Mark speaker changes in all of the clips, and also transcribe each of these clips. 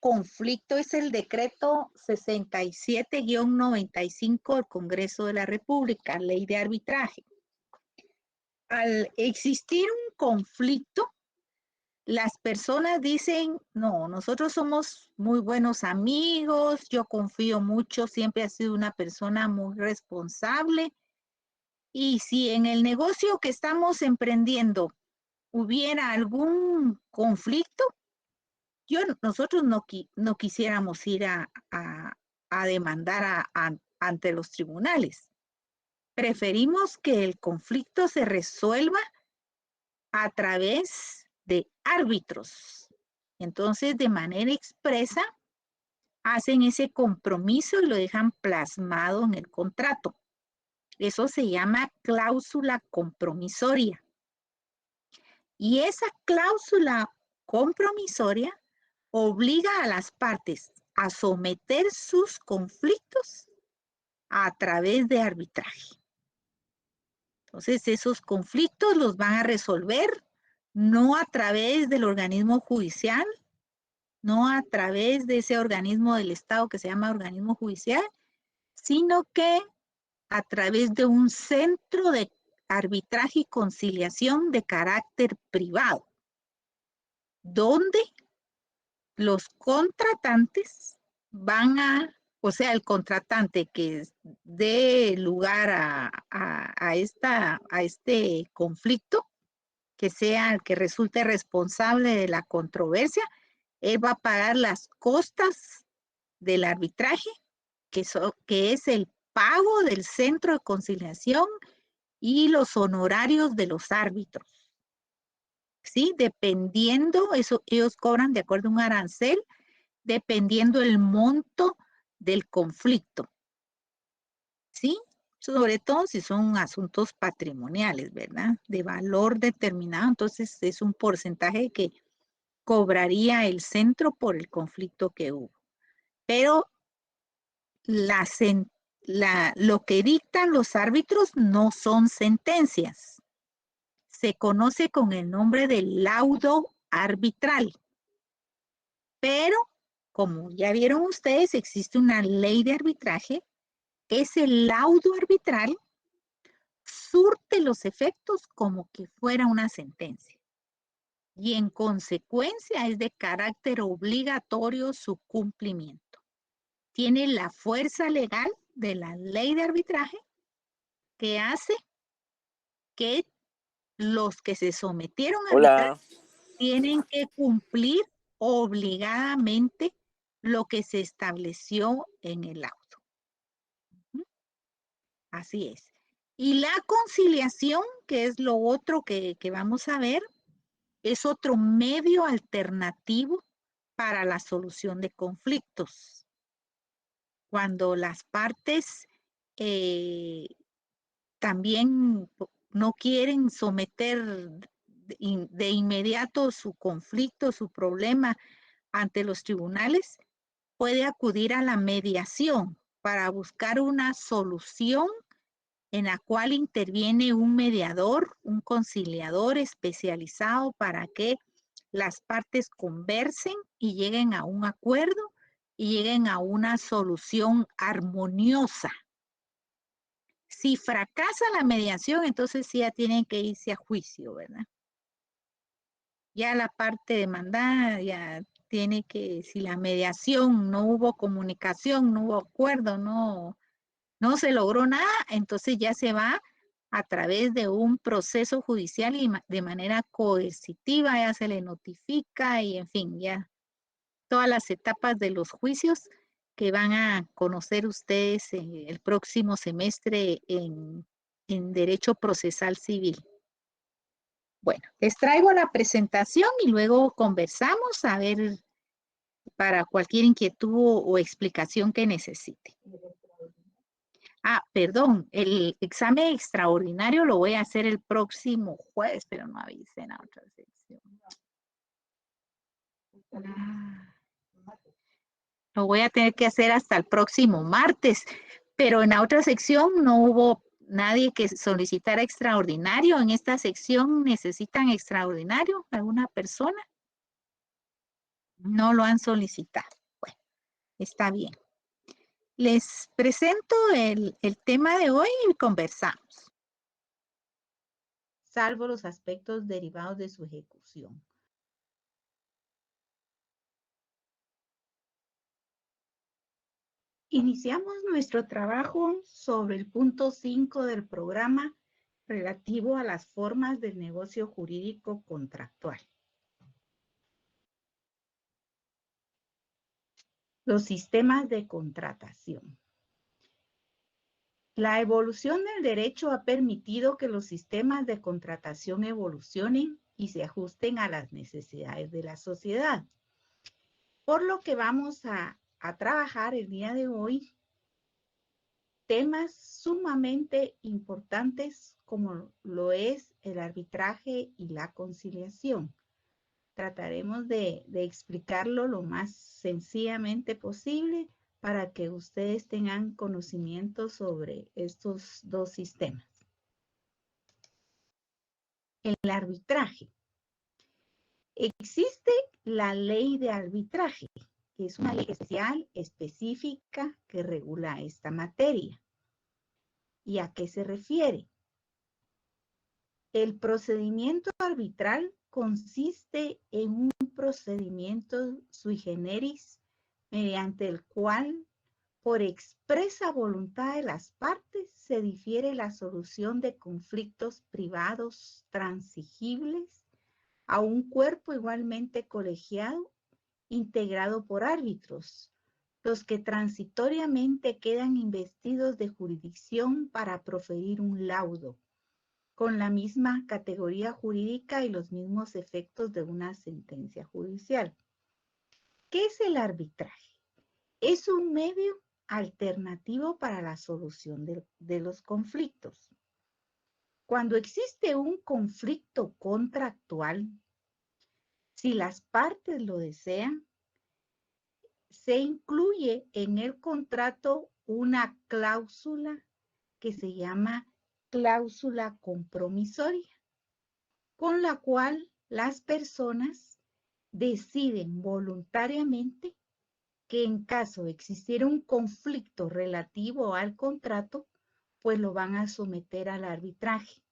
Speaker 1: conflicto es el decreto 67-95 del Congreso de la República, ley de arbitraje. Al existir un conflicto, las personas dicen, no, nosotros somos muy buenos amigos, yo confío mucho, siempre ha sido una persona muy responsable. Y si en el negocio que estamos emprendiendo hubiera algún conflicto, nosotros no quisiéramos ir a demandar ante los tribunales. Preferimos que el conflicto se resuelva a través de árbitros. Entonces, de manera expresa, hacen ese compromiso y lo dejan plasmado en el contrato. Eso se llama cláusula compromisoria. Y esa cláusula compromisoria obliga a las partes a someter sus conflictos a través de arbitraje. Entonces, esos conflictos los van a resolver no a través del organismo judicial, no a través de ese organismo del Estado que se llama organismo judicial, sino que a través de un centro de arbitraje y conciliación de carácter privado, donde los contratantes van o sea, el contratante que dé lugar a este conflicto, que sea el que resulte responsable de la controversia, él va a pagar las costas del arbitraje, que es el pago del centro de conciliación y los honorarios de los árbitros. ¿Sí? Dependiendo, eso ellos cobran de acuerdo a un arancel, dependiendo el monto del conflicto. ¿Sí? Sobre todo si son asuntos patrimoniales, ¿verdad? De valor determinado, entonces es un porcentaje que cobraría el centro por el conflicto que hubo. Pero lo que dictan los árbitros no son sentencias. Se conoce con el nombre de laudo arbitral. Pero, como ya vieron ustedes, existe una ley de arbitraje. Ese laudo arbitral surte los efectos como que fuera una sentencia. Y en consecuencia es de carácter obligatorio su cumplimiento. Tiene la fuerza legal de la ley de arbitraje que hace que los que se sometieron a arbitrar
Speaker 2: Hola,
Speaker 1: tienen que cumplir obligadamente lo que se estableció en el auto. Así es. Y la conciliación, que es lo otro que vamos a ver, es otro medio alternativo para la solución de conflictos. Cuando las partes eh, también no quieren someter de inmediato su conflicto, su problema ante los tribunales, puede acudir a la mediación para buscar una solución en la cual interviene un mediador, un conciliador especializado para que las partes conversen y lleguen a un acuerdo y lleguen a una solución armoniosa. Si fracasa la mediación, entonces sí ya tienen que irse a juicio, ¿verdad? Ya la parte demandada ya tiene que, si la mediación no hubo comunicación, no hubo acuerdo, no se logró nada, entonces ya se va a través de un proceso judicial y de manera coercitiva, ya se le notifica y en fin, ya todas las etapas de los juicios que van a conocer ustedes el próximo semestre en Derecho Procesal Civil. Bueno, les traigo la presentación y luego conversamos a ver para cualquier inquietud o explicación que necesite. Ah, perdón, el examen extraordinario lo voy a hacer el próximo jueves, pero no avise en la otra sección. Lo voy a tener que hacer hasta el próximo martes, pero en la otra sección no hubo nadie que solicitara extraordinario. En esta sección necesitan extraordinario, alguna persona. No lo han solicitado. Bueno, está bien. Les presento el tema de hoy y conversamos. Salvo los aspectos derivados de su ejecución. Iniciamos nuestro trabajo sobre el punto 5 del programa relativo a las formas del negocio jurídico contractual. Los sistemas de contratación. La evolución del derecho ha permitido que los sistemas de contratación evolucionen y se ajusten a las necesidades de la sociedad. Por lo que vamos a trabajar el día de hoy temas sumamente importantes como lo es el arbitraje y la conciliación. Trataremos de explicarlo lo más sencillamente posible para que ustedes tengan conocimiento sobre estos dos sistemas. El arbitraje. Existe la ley de arbitraje, que es una ley especial, específica, que regula esta materia. ¿Y a qué se refiere? El procedimiento arbitral consiste en un procedimiento sui generis mediante el cual, por expresa voluntad de las partes, se difiere la solución de conflictos privados transigibles a un cuerpo igualmente colegiado, integrado por árbitros, los que transitoriamente quedan investidos de jurisdicción para proferir un laudo, con la misma categoría jurídica y los mismos efectos de una sentencia judicial. ¿Qué es el arbitraje? Es un medio alternativo para la solución de los conflictos. Cuando existe un conflicto contractual, si las partes lo desean, se incluye en el contrato una cláusula que se llama cláusula compromisoria, con la cual las personas deciden voluntariamente que en caso de existir un conflicto relativo al contrato, pues lo van a someter al arbitraje.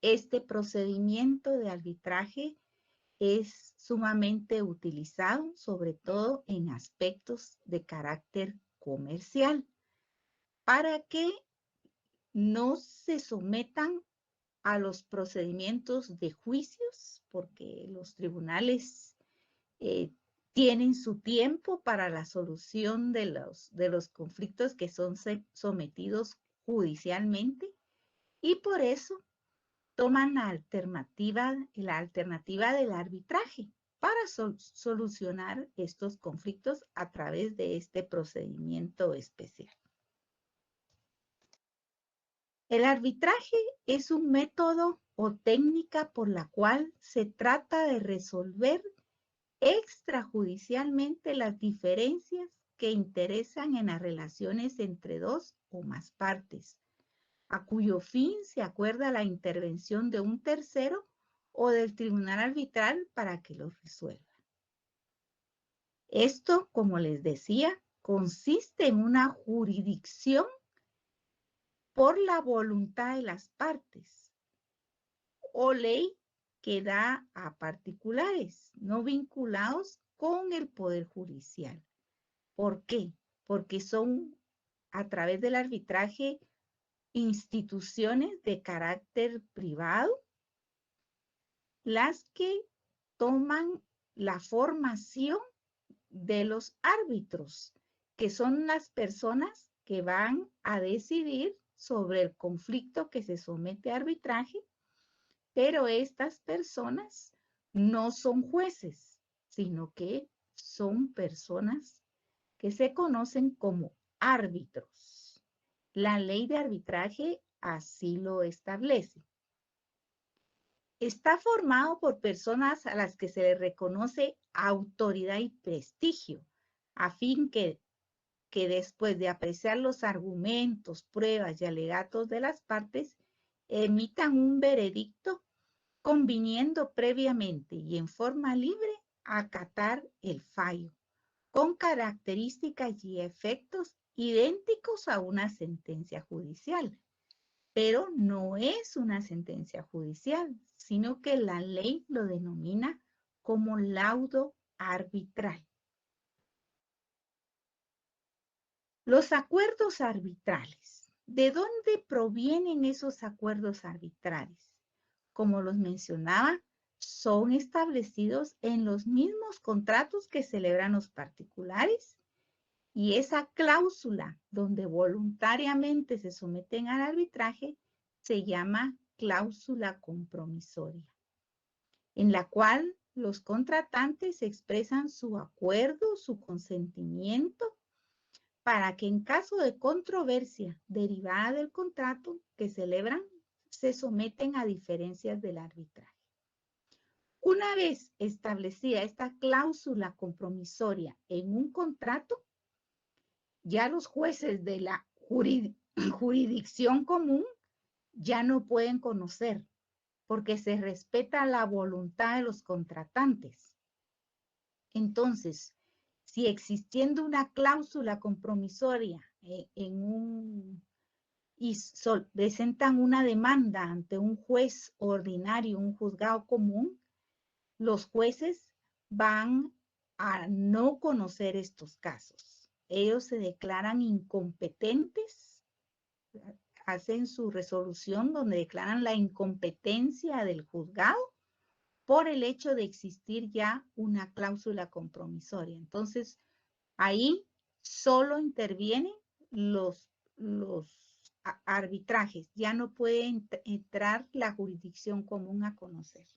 Speaker 1: Este procedimiento de arbitraje es sumamente utilizado, sobre todo en aspectos de carácter comercial, para que no se sometan a los procedimientos de juicios, porque los tribunales tienen su tiempo para la solución de los conflictos que son sometidos judicialmente, y por eso toman la alternativa del arbitraje para solucionar estos conflictos a través de este procedimiento especial. El arbitraje es un método o técnica por la cual se trata de resolver extrajudicialmente las diferencias que interesan en las relaciones entre dos o más partes, a cuyo fin se acuerda la intervención de un tercero o del tribunal arbitral para que lo resuelva. Esto, como les decía, consiste en una jurisdicción por la voluntad de las partes o ley que da a particulares no vinculados con el Poder Judicial. ¿Por qué? Porque son, a través del arbitraje, instituciones de carácter privado las que toman la formación de los árbitros, que son las personas que van a decidir sobre el conflicto que se somete a arbitraje, pero estas personas no son jueces, sino que son personas que se conocen como árbitros. La ley de arbitraje así lo establece. Está formado por personas a las que se les reconoce autoridad y prestigio, a fin que después de apreciar los argumentos, pruebas y alegatos de las partes, emitan un veredicto conviniendo previamente y en forma libre acatar el fallo, con características y efectos idénticos a una sentencia judicial, pero no es una sentencia judicial, sino que la ley lo denomina como laudo arbitral. Los acuerdos arbitrales. ¿De dónde provienen esos acuerdos arbitrales? Como los mencionaba, son establecidos en los mismos contratos que celebran los particulares, y esa cláusula donde voluntariamente se someten al arbitraje se llama cláusula compromisoria, en la cual los contratantes expresan su acuerdo, su consentimiento, para que en caso de controversia derivada del contrato que celebran, se someten a diferencias del arbitraje. Una vez establecida esta cláusula compromisoria en un contrato, ya los jueces de la jurisdicción común ya no pueden conocer, porque se respeta la voluntad de los contratantes. Entonces, si existiendo una cláusula compromisoria y presentan una demanda ante un juez ordinario, un juzgado común, los jueces van a no conocer estos casos. Ellos se declaran incompetentes, hacen su resolución donde declaran la incompetencia del juzgado por el hecho de existir ya una cláusula compromisoria. Entonces, ahí solo intervienen los arbitrajes, ya no puede entrar la jurisdicción común a conocer.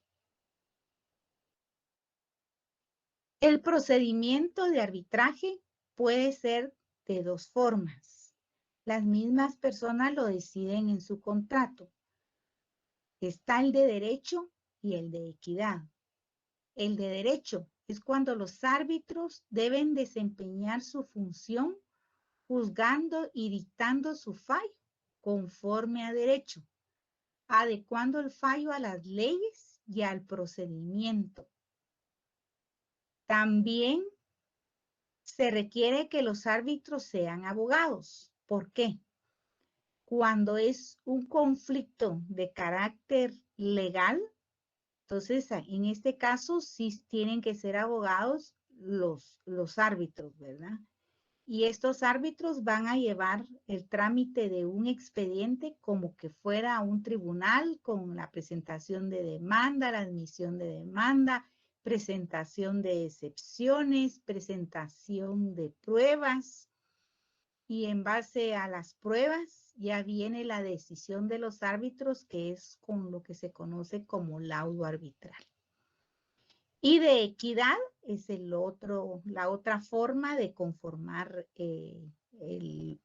Speaker 1: El procedimiento de arbitraje puede ser de dos formas. Las mismas personas lo deciden en su contrato. Está el de derecho y el de equidad. El de derecho es cuando los árbitros deben desempeñar su función juzgando y dictando su fallo conforme a derecho, adecuando el fallo a las leyes y al procedimiento. También se requiere que los árbitros sean abogados. ¿Por qué? Cuando es un conflicto de carácter legal, entonces en este caso sí tienen que ser abogados los árbitros, ¿verdad? Y estos árbitros van a llevar el trámite de un expediente como que fuera un tribunal, con la presentación de demanda, la admisión de demanda, presentación de excepciones, presentación de pruebas, y en base a las pruebas ya viene la decisión de los árbitros, que es con lo que se conoce como laudo arbitral. Y de equidad es la otra forma de conformar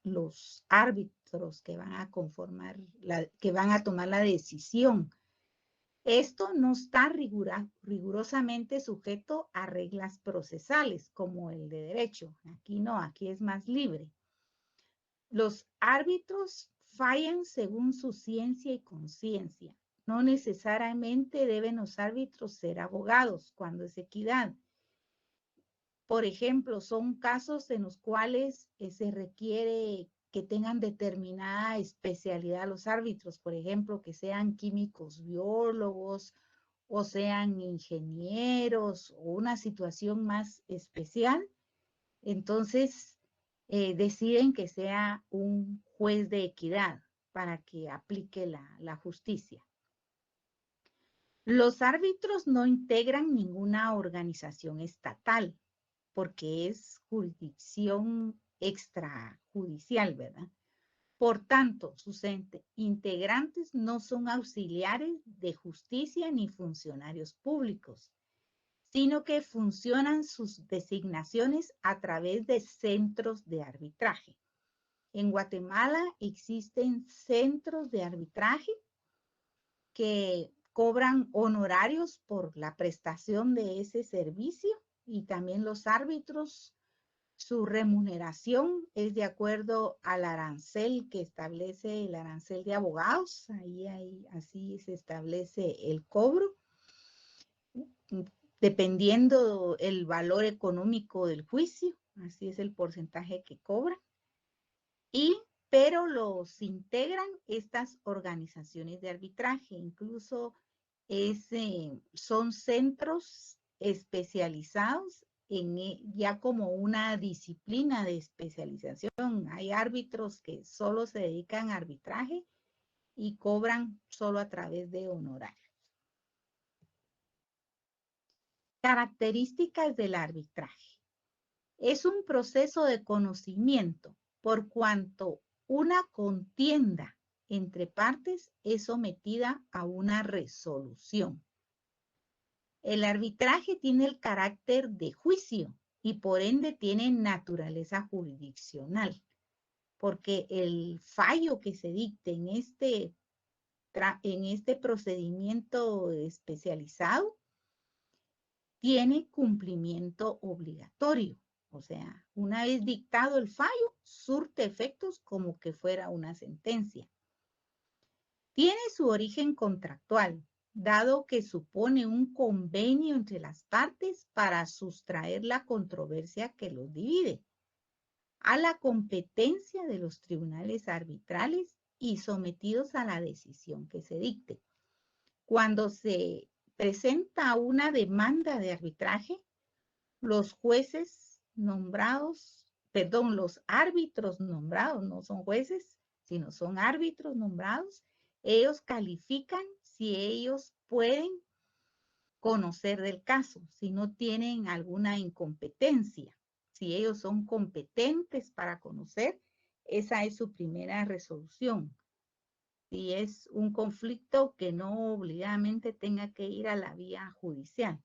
Speaker 1: los árbitros que van a conformar, que van a tomar la decisión. Esto no está rigurosamente sujeto a reglas procesales como el de derecho. Aquí no, aquí es más libre. Los árbitros fallan según su ciencia y conciencia. No necesariamente deben los árbitros ser abogados cuando es equidad. Por ejemplo, son casos en los cuales se requiere que tengan determinada especialidad los árbitros, por ejemplo, que sean químicos biólogos o sean ingenieros o una situación más especial. Entonces, deciden que sea un juez de equidad para que aplique la justicia. Los árbitros no integran ninguna organización estatal, porque es jurisdicción extrajudicial, ¿verdad? Por tanto, sus integrantes no son auxiliares de justicia ni funcionarios públicos, sino que funcionan sus designaciones a través de centros de arbitraje. En Guatemala existen centros de arbitraje que cobran honorarios por la prestación de ese servicio, y también los árbitros, su remuneración es de acuerdo al arancel que establece el arancel de abogados. Así se establece el cobro. dependiendo el valor económico del juicio, así es el porcentaje que cobran, pero los integran estas organizaciones de arbitraje, incluso son centros especializados ya como una disciplina de especialización. Hay árbitros que solo se dedican a arbitraje y cobran solo a través de honorarios. Características del arbitraje. Es un proceso de conocimiento por cuanto una contienda entre partes es sometida a una resolución. El arbitraje tiene el carácter de juicio y por ende tiene naturaleza jurisdiccional, porque el fallo que se dicte en este procedimiento especializado tiene cumplimiento obligatorio. O sea, una vez dictado el fallo, surte efectos como que fuera una sentencia. Tiene su origen contractual, dado que supone un convenio entre las partes para sustraer la controversia que los divide a la competencia de los tribunales arbitrales y sometidos a la decisión que se dicte. Cuando se presenta una demanda de arbitraje, los árbitros nombrados, no son jueces, sino son árbitros nombrados, ellos califican si ellos pueden conocer del caso, si no tienen alguna incompetencia, si ellos son competentes para conocer, esa es su primera resolución. Si es un conflicto que no obligadamente tenga que ir a la vía judicial.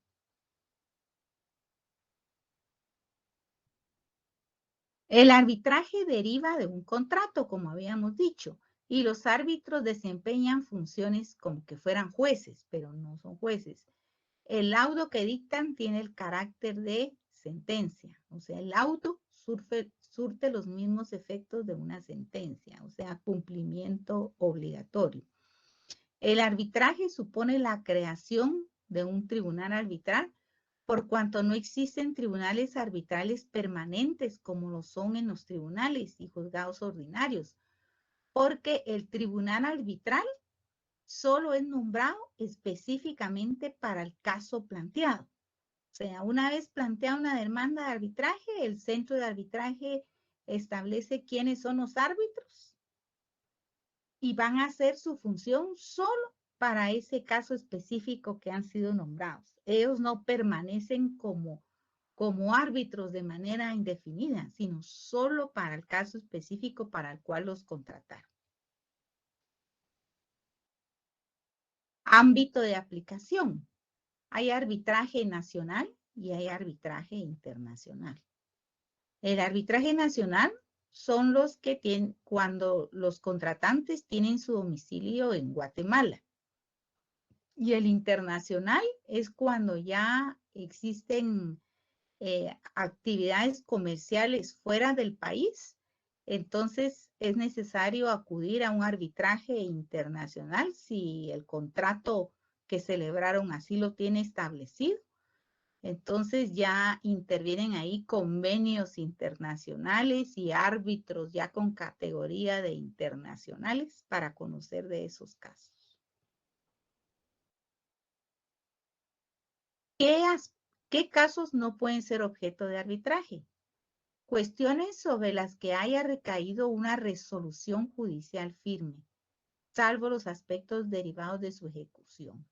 Speaker 1: El arbitraje deriva de un contrato, como habíamos dicho, y los árbitros desempeñan funciones como que fueran jueces, pero no son jueces. El laudo que dictan tiene el carácter de sentencia, o sea, el laudo surte los mismos efectos de una sentencia, o sea, cumplimiento obligatorio. El arbitraje supone la creación de un tribunal arbitral por cuanto no existen tribunales arbitrales permanentes como lo son en los tribunales y juzgados ordinarios, porque el tribunal arbitral solo es nombrado específicamente para el caso planteado. O sea, una vez plantea una demanda de arbitraje, el centro de arbitraje establece quiénes son los árbitros y van a hacer su función solo para ese caso específico que han sido nombrados. Ellos no permanecen como árbitros de manera indefinida, sino solo para el caso específico para el cual los contrataron. Ámbito de aplicación. Hay arbitraje nacional y hay arbitraje internacional. El arbitraje nacional son los que tienen cuando los contratantes tienen su domicilio en Guatemala. Y el internacional es cuando ya existen actividades comerciales fuera del país, entonces es necesario acudir a un arbitraje internacional si el contrato que celebraron así lo tiene establecido. Entonces ya intervienen ahí convenios internacionales y árbitros ya con categoría de internacionales para conocer de esos casos. ¿Qué casos no pueden ser objeto de arbitraje? Cuestiones sobre las que haya recaído una resolución judicial firme, salvo los aspectos derivados de su ejecución.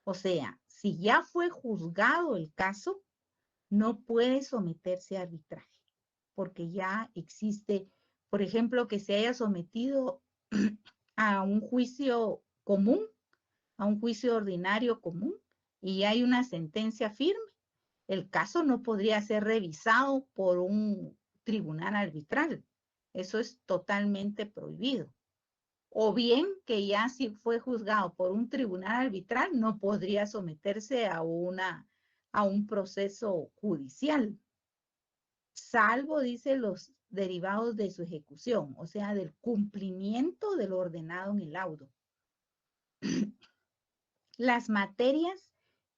Speaker 1: O sea, si ya fue juzgado el caso, no puede someterse a arbitraje, porque ya existe, por ejemplo, que se haya sometido a un juicio común, a un juicio ordinario común, y hay una sentencia firme. El caso no podría ser revisado por un tribunal arbitral. Eso es totalmente prohibido. O bien que ya si fue juzgado por un tribunal arbitral, no podría someterse a un proceso judicial, salvo, dice, los derivados de su ejecución, o sea, del cumplimiento de lo ordenado en el laudo. Las materias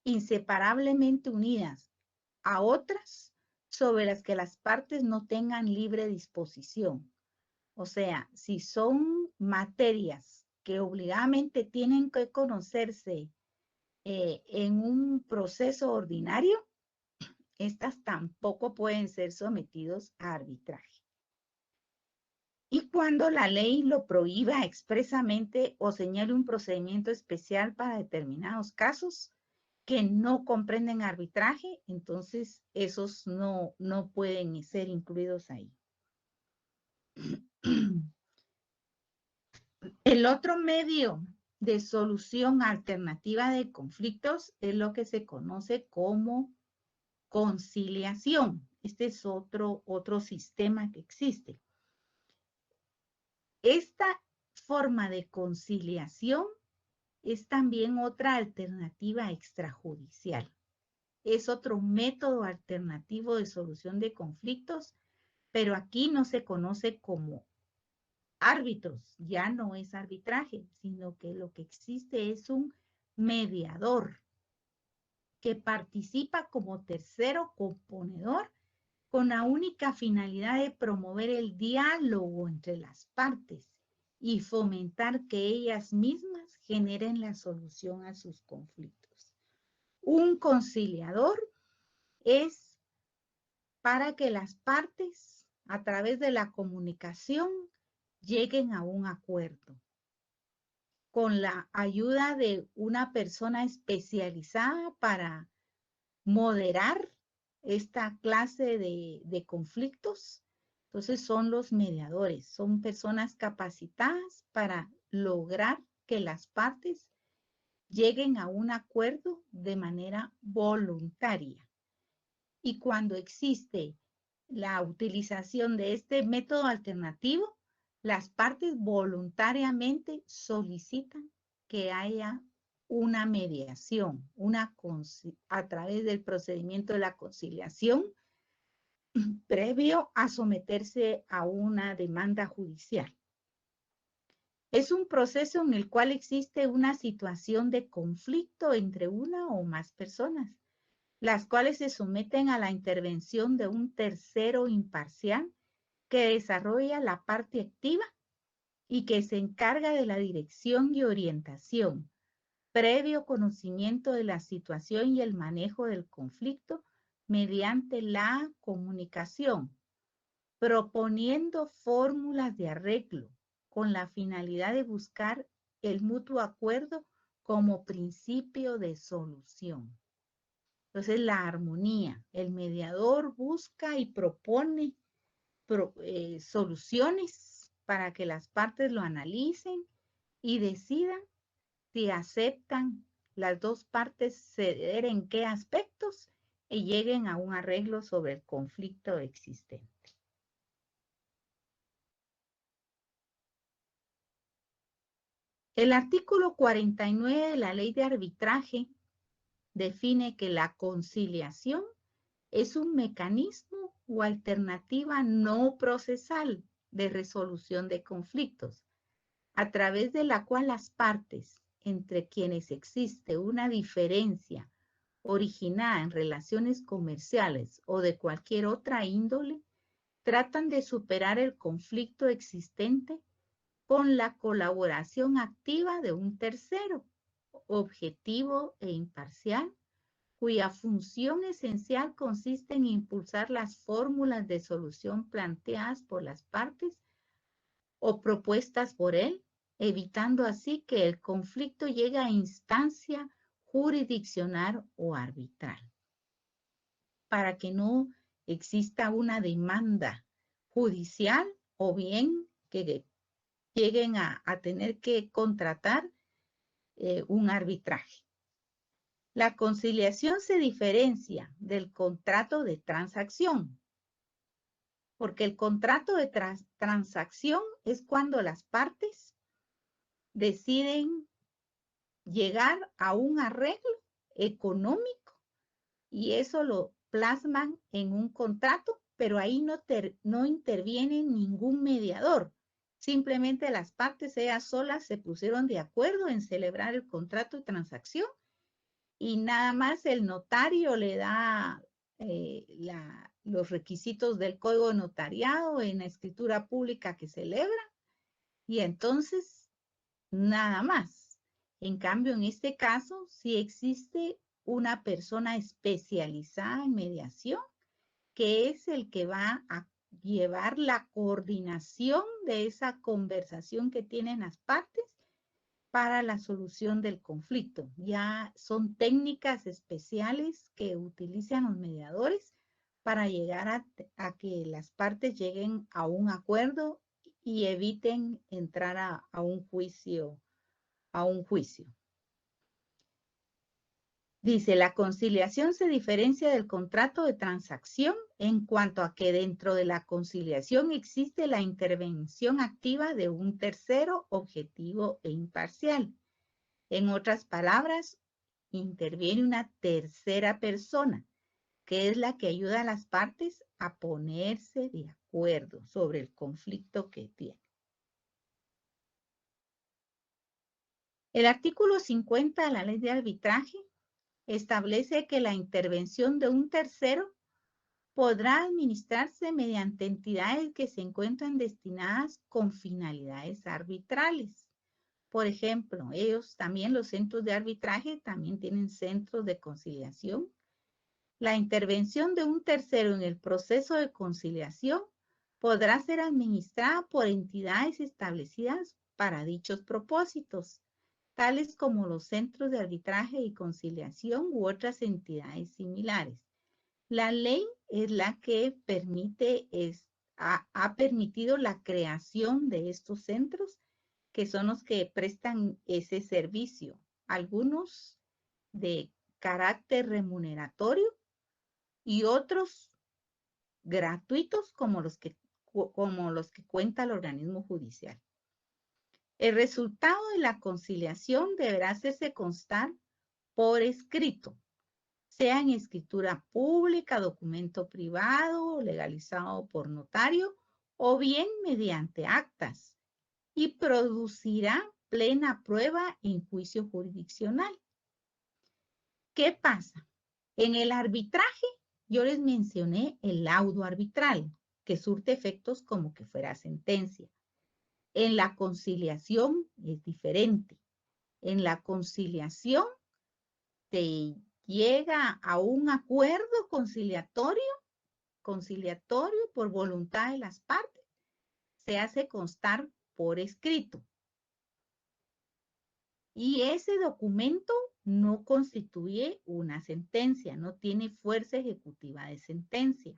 Speaker 1: inseparablemente unidas a otras sobre las que las partes no tengan libre disposición. O sea, si son materias que obligadamente tienen que conocerse en un proceso ordinario, estas tampoco pueden ser sometidos a arbitraje. Y cuando la ley lo prohíba expresamente o señale un procedimiento especial para determinados casos que no comprenden arbitraje, entonces esos no pueden ser incluidos ahí. El otro medio de solución alternativa de conflictos es lo que se conoce como conciliación. Este es otro sistema que existe. Esta forma de conciliación es también otra alternativa extrajudicial. Es otro método alternativo de solución de conflictos, pero aquí no se conoce como árbitros, ya no es arbitraje, sino que lo que existe es un mediador que participa como tercero componedor con la única finalidad de promover el diálogo entre las partes y fomentar que ellas mismas generen la solución a sus conflictos. Un conciliador es para que las partes, a través de la comunicación, lleguen a un acuerdo con la ayuda de una persona especializada para moderar esta clase de conflictos. Entonces son los mediadores, son personas capacitadas para lograr que las partes lleguen a un acuerdo de manera voluntaria. Y cuando existe la utilización de este método alternativo, las partes voluntariamente solicitan que haya una mediación, a través del procedimiento de la conciliación, previo a someterse a una demanda judicial. Es un proceso en el cual existe una situación de conflicto entre una o más personas, las cuales se someten a la intervención de un tercero imparcial que desarrolla la parte activa y que se encarga de la dirección y orientación, previo conocimiento de la situación y el manejo del conflicto mediante la comunicación, proponiendo fórmulas de arreglo con la finalidad de buscar el mutuo acuerdo como principio de solución. Entonces, la armonía, el mediador busca y propone soluciones para que las partes lo analicen y decidan si aceptan las dos partes ceder en qué aspectos y lleguen a un arreglo sobre el conflicto existente. El artículo 49 de la Ley de Arbitraje define que la conciliación es un mecanismo o alternativa no procesal de resolución de conflictos, a través de la cual las partes entre quienes existe una diferencia originada en relaciones comerciales o de cualquier otra índole, tratan de superar el conflicto existente con la colaboración activa de un tercero, objetivo e imparcial, cuya función esencial consiste en impulsar las fórmulas de solución planteadas por las partes o propuestas por él, evitando así que el conflicto llegue a instancia jurisdiccional o arbitral, para que no exista una demanda judicial o bien que lleguen a tener que contratar un arbitraje. La conciliación se diferencia del contrato de transacción, porque el contrato de transacción es cuando las partes deciden llegar a un arreglo económico y eso lo plasman en un contrato, pero ahí no interviene ningún mediador. Simplemente las partes ellas solas se pusieron de acuerdo en celebrar el contrato de transacción y nada más el notario le da los requisitos del código de notariado en la escritura pública que celebra y entonces nada más. En cambio, en este caso, sí existe una persona especializada en mediación que es el que va a llevar la coordinación de esa conversación que tienen las partes para la solución del conflicto. Ya son técnicas especiales que utilizan los mediadores para llegar a que las partes lleguen a un acuerdo y eviten entrar a un juicio, a un juicio. Dice, la conciliación se diferencia del contrato de transacción en cuanto a que dentro de la conciliación existe la intervención activa de un tercero objetivo e imparcial. En otras palabras, interviene una tercera persona, que es la que ayuda a las partes a ponerse de acuerdo sobre el conflicto que tienen. El artículo 50 de la Ley de Arbitraje establece que la intervención de un tercero podrá administrarse mediante entidades que se encuentran destinadas con finalidades arbitrales. Por ejemplo, ellos también, los centros de arbitraje, también tienen centros de conciliación. La intervención de un tercero en el proceso de conciliación podrá ser administrada por entidades establecidas para dichos propósitos, tales como los centros de arbitraje y conciliación u otras entidades similares. La ley es la que ha permitido la creación de estos centros, que son los que prestan ese servicio, algunos de carácter remuneratorio y otros gratuitos como los que cuenta el organismo judicial. El resultado de la conciliación deberá hacerse constar por escrito, sea en escritura pública, documento privado, legalizado por notario, o bien mediante actas, y producirá plena prueba en juicio jurisdiccional. ¿Qué pasa? En el arbitraje, yo les mencioné el laudo arbitral, que surte efectos como que fuera sentencia. En la conciliación es diferente. En la conciliación se llega a un acuerdo conciliatorio por voluntad de las partes, se hace constar por escrito. Y ese documento no constituye una sentencia, no tiene fuerza ejecutiva de sentencia,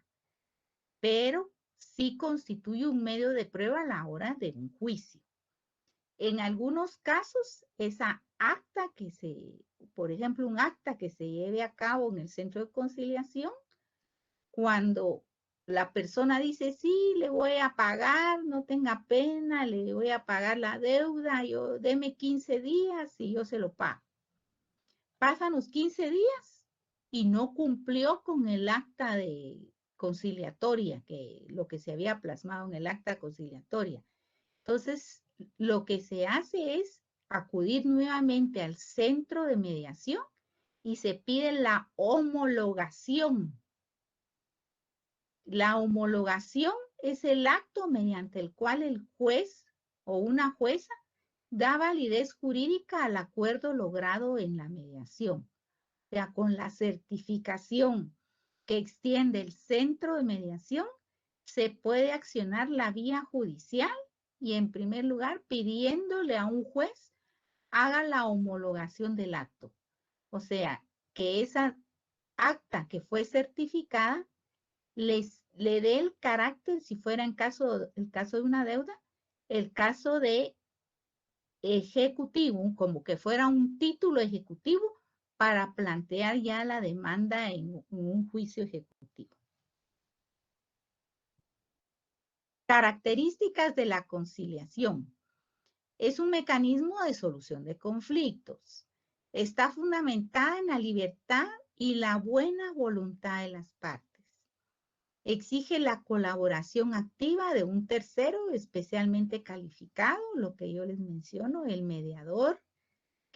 Speaker 1: pero sí constituye un medio de prueba a la hora de un juicio. En algunos casos, esa acta por ejemplo, un acta que se lleve a cabo en el centro de conciliación, cuando la persona dice, sí, le voy a pagar, no tenga pena, le voy a pagar la deuda, deme 15 días y yo se lo pago. Pasan los 15 días y no cumplió con el acta de conciliatoria, lo que se había plasmado en el acta conciliatoria. Entonces, lo que se hace es acudir nuevamente al centro de mediación y se pide la homologación. La homologación es el acto mediante el cual el juez o una jueza da validez jurídica al acuerdo logrado en la mediación. O sea, con la certificación que extiende el centro de mediación, se puede accionar la vía judicial y, en primer lugar, pidiéndole a un juez haga la homologación del acto. O sea, que esa acta que fue certificada le dé el carácter, si fuera el caso de una deuda, el caso de ejecutivo, como que fuera un título ejecutivo para plantear ya la demanda en un juicio ejecutivo. Características de la conciliación. Es un mecanismo de solución de conflictos. Está fundamentada en la libertad y la buena voluntad de las partes. Exige la colaboración activa de un tercero especialmente calificado, lo que yo les menciono, el mediador,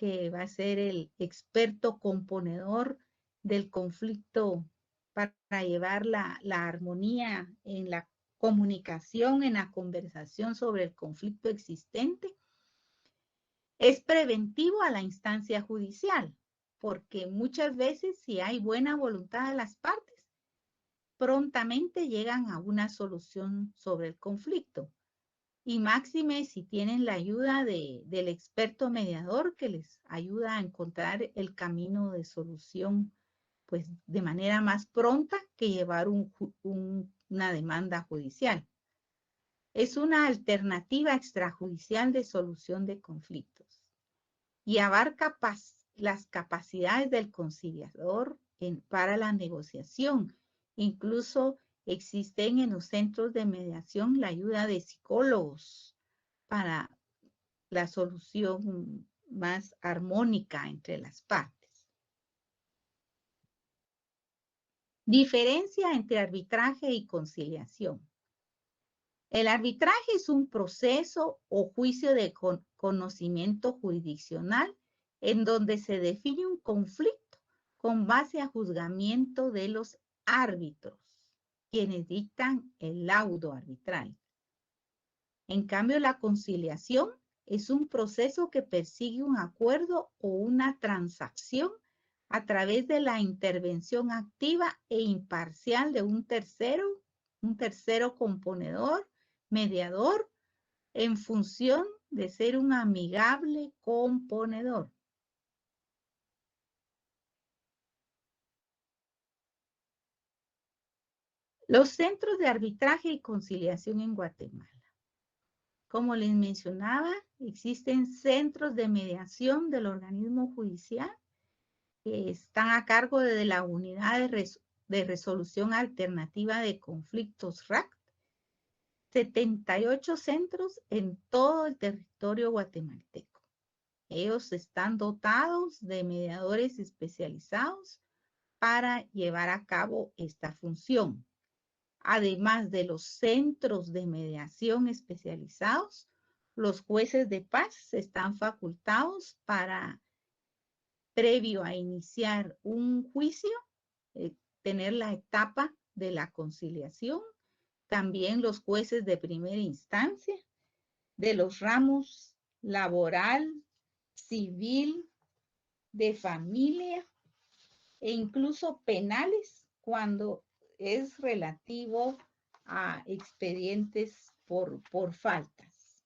Speaker 1: que va a ser el experto componedor del conflicto para llevar la armonía en la comunicación, en la conversación sobre el conflicto existente, es preventivo a la instancia judicial, porque muchas veces si hay buena voluntad de las partes, prontamente llegan a una solución sobre el conflicto. Y máxime si tienen la ayuda del experto mediador que les ayuda a encontrar el camino de solución, pues de manera más pronta que llevar una demanda judicial. Es una alternativa extrajudicial de solución de conflictos y abarca las capacidades del conciliador para la negociación. Incluso existen en los centros de mediación la ayuda de psicólogos para la solución más armónica entre las partes. Diferencia entre arbitraje y conciliación. El arbitraje es un proceso o juicio de conocimiento jurisdiccional en donde se define un conflicto con base a juzgamiento de los árbitros, quienes dictan el laudo arbitral. En cambio, la conciliación es un proceso que persigue un acuerdo o una transacción a través de la intervención activa e imparcial de un tercero componedor, mediador, en función de ser un amigable componedor. Los centros de arbitraje y conciliación en Guatemala. Como les mencionaba, existen centros de mediación del organismo judicial que están a cargo de la Unidad de Resolución Alternativa de Conflictos RAC, 78 centros en todo el territorio guatemalteco. Ellos están dotados de mediadores especializados para llevar a cabo esta función. Además de los centros de mediación especializados, los jueces de paz están facultados para, previo a iniciar un juicio, tener la etapa de la conciliación. También los jueces de primera instancia, de los ramos laboral, civil, de familia e incluso penales cuando es relativo a expedientes por faltas.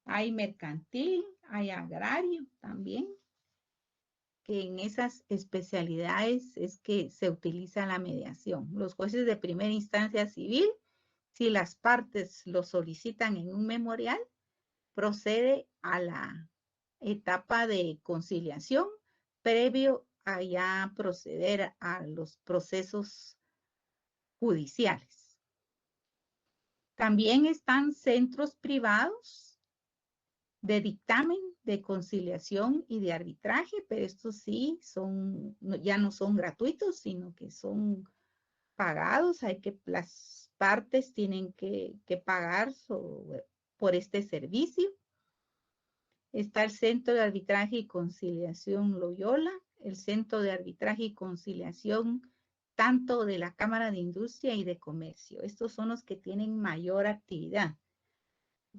Speaker 1: Hay mercantil, hay agrario también, que en esas especialidades es que se utiliza la mediación. Los jueces de primera instancia civil, si las partes lo solicitan en un memorial, procede a la etapa de conciliación previo a ya proceder a los procesos judiciales. También están centros privados de dictamen, de conciliación y de arbitraje, pero estos sí ya no son gratuitos, sino que son pagados. Las partes tienen que pagar por este servicio. Está el Centro de Arbitraje y Conciliación Loyola, el Centro de Arbitraje y Conciliación tanto de la Cámara de Industria y de Comercio. Estos son los que tienen mayor actividad.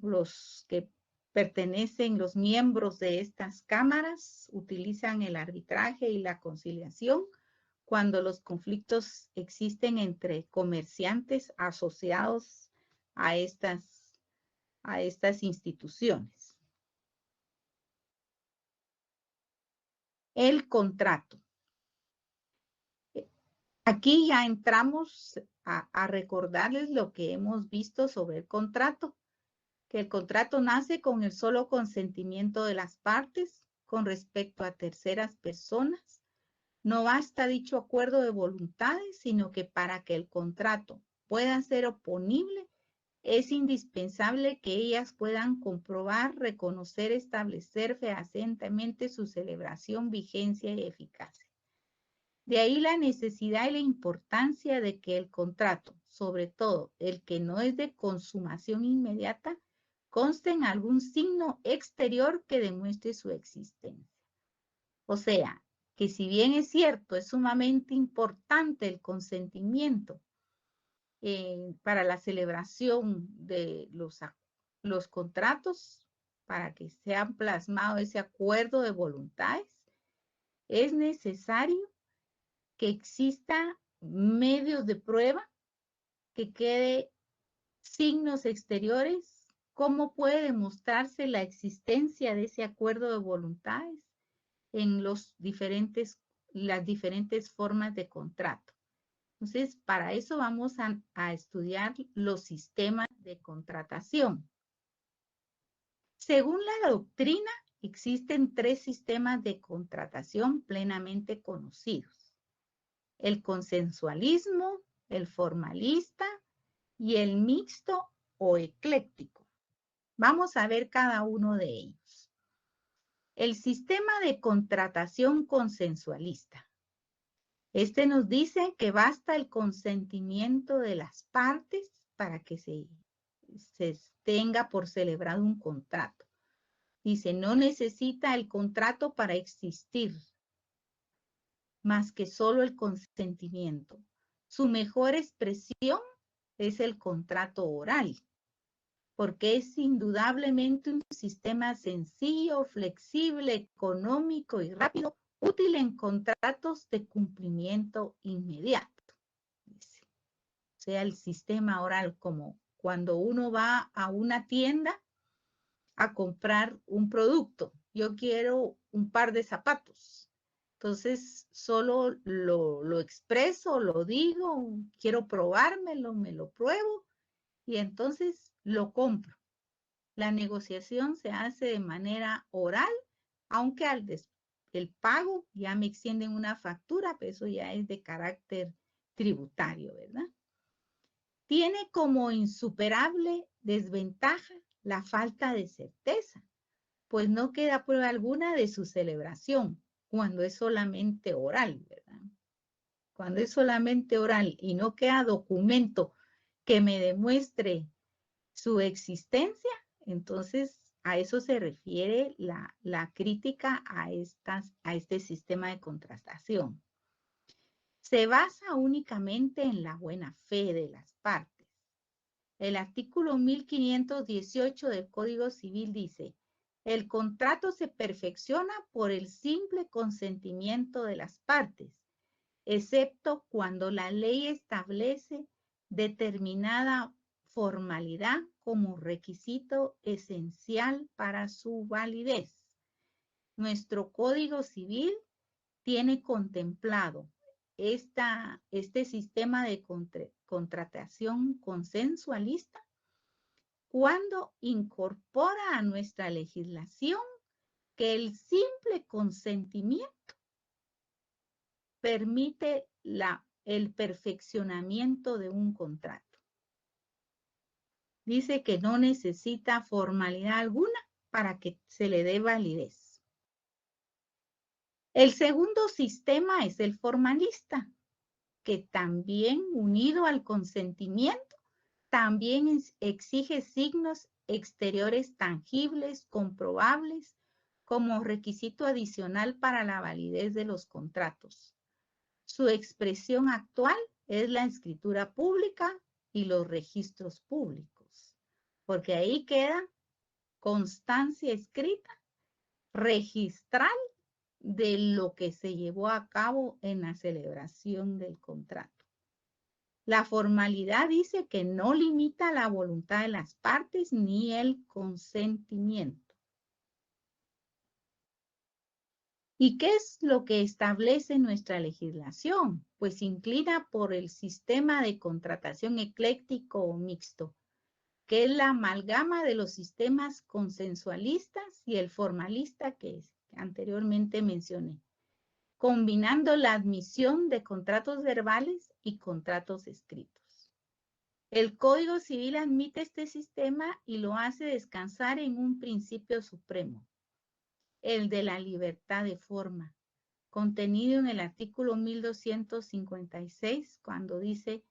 Speaker 1: Los que pertenecen, los miembros de estas cámaras utilizan el arbitraje y la conciliación cuando los conflictos existen entre comerciantes asociados a estas instituciones. El contrato. Aquí ya entramos a recordarles lo que hemos visto sobre el contrato, que el contrato nace con el solo consentimiento de las partes con respecto a terceras personas. No basta dicho acuerdo de voluntades, sino que para que el contrato pueda ser oponible, es indispensable que ellas puedan comprobar, reconocer, establecer fehacientemente su celebración, vigencia y eficacia. De ahí la necesidad y la importancia de que el contrato, sobre todo el que no es de consumación inmediata, conste en algún signo exterior que demuestre su existencia. O sea, que si bien es cierto, es sumamente importante el consentimiento para la celebración de los contratos, para que sean plasmado ese acuerdo de voluntades, es necesario que exista medios de prueba, que quede signos exteriores, cómo puede demostrarse la existencia de ese acuerdo de voluntades en las diferentes formas de contrato. Entonces, para eso vamos a estudiar los sistemas de contratación. Según la doctrina, existen 3 sistemas de contratación plenamente conocidos: el consensualismo, el formalista y el mixto o ecléctico. Vamos a ver cada uno de ellos. El sistema de contratación consensualista. Este nos dice que basta el consentimiento de las partes para que se tenga por celebrado un contrato. Dice, no necesita el contrato para existir, más que solo el consentimiento. Su mejor expresión es el contrato oral, porque es indudablemente un sistema sencillo, flexible, económico y rápido, útil en contratos de cumplimiento inmediato. Dice. O sea, el sistema oral, como cuando uno va a una tienda a comprar un producto. Yo quiero un par de zapatos. Entonces, solo lo expreso, lo digo, quiero probármelo, me lo pruebo y entonces lo compro. La negociación se hace de manera oral, aunque el pago ya me extienden una factura, pero eso ya es de carácter tributario, ¿verdad? Tiene como insuperable desventaja la falta de certeza, pues no queda prueba alguna de su celebración cuando es solamente oral, ¿verdad? Cuando es solamente oral y no queda documento que me demuestre su existencia, entonces a eso se refiere la crítica a este sistema de contratación. Se basa únicamente en la buena fe de las partes. El artículo 1518 del Código Civil dice: el contrato se perfecciona por el simple consentimiento de las partes, excepto cuando la ley establece determinada formalidad como requisito esencial para su validez. Nuestro Código Civil tiene contemplado este sistema de contratación consensualista cuando incorpora a nuestra legislación que el simple consentimiento permite el perfeccionamiento de un contrato. Dice que no necesita formalidad alguna para que se le dé validez. El segundo sistema es el formalista, que también, unido al consentimiento, también exige signos exteriores tangibles, comprobables, como requisito adicional para la validez de los contratos. Su expresión actual es la escritura pública y los registros públicos, porque ahí queda constancia escrita, registral, de lo que se llevó a cabo en la celebración del contrato. La formalidad dice que no limita la voluntad de las partes ni el consentimiento. ¿Y qué es lo que establece nuestra legislación? Pues se inclina por el sistema de contratación ecléctico o mixto, que es la amalgama de los sistemas consensualistas y el formalista que anteriormente mencioné, combinando la admisión de contratos verbales y contratos escritos. El Código Civil admite este sistema y lo hace descansar en un principio supremo, el de la libertad de forma, contenido en el artículo 1256, cuando dice: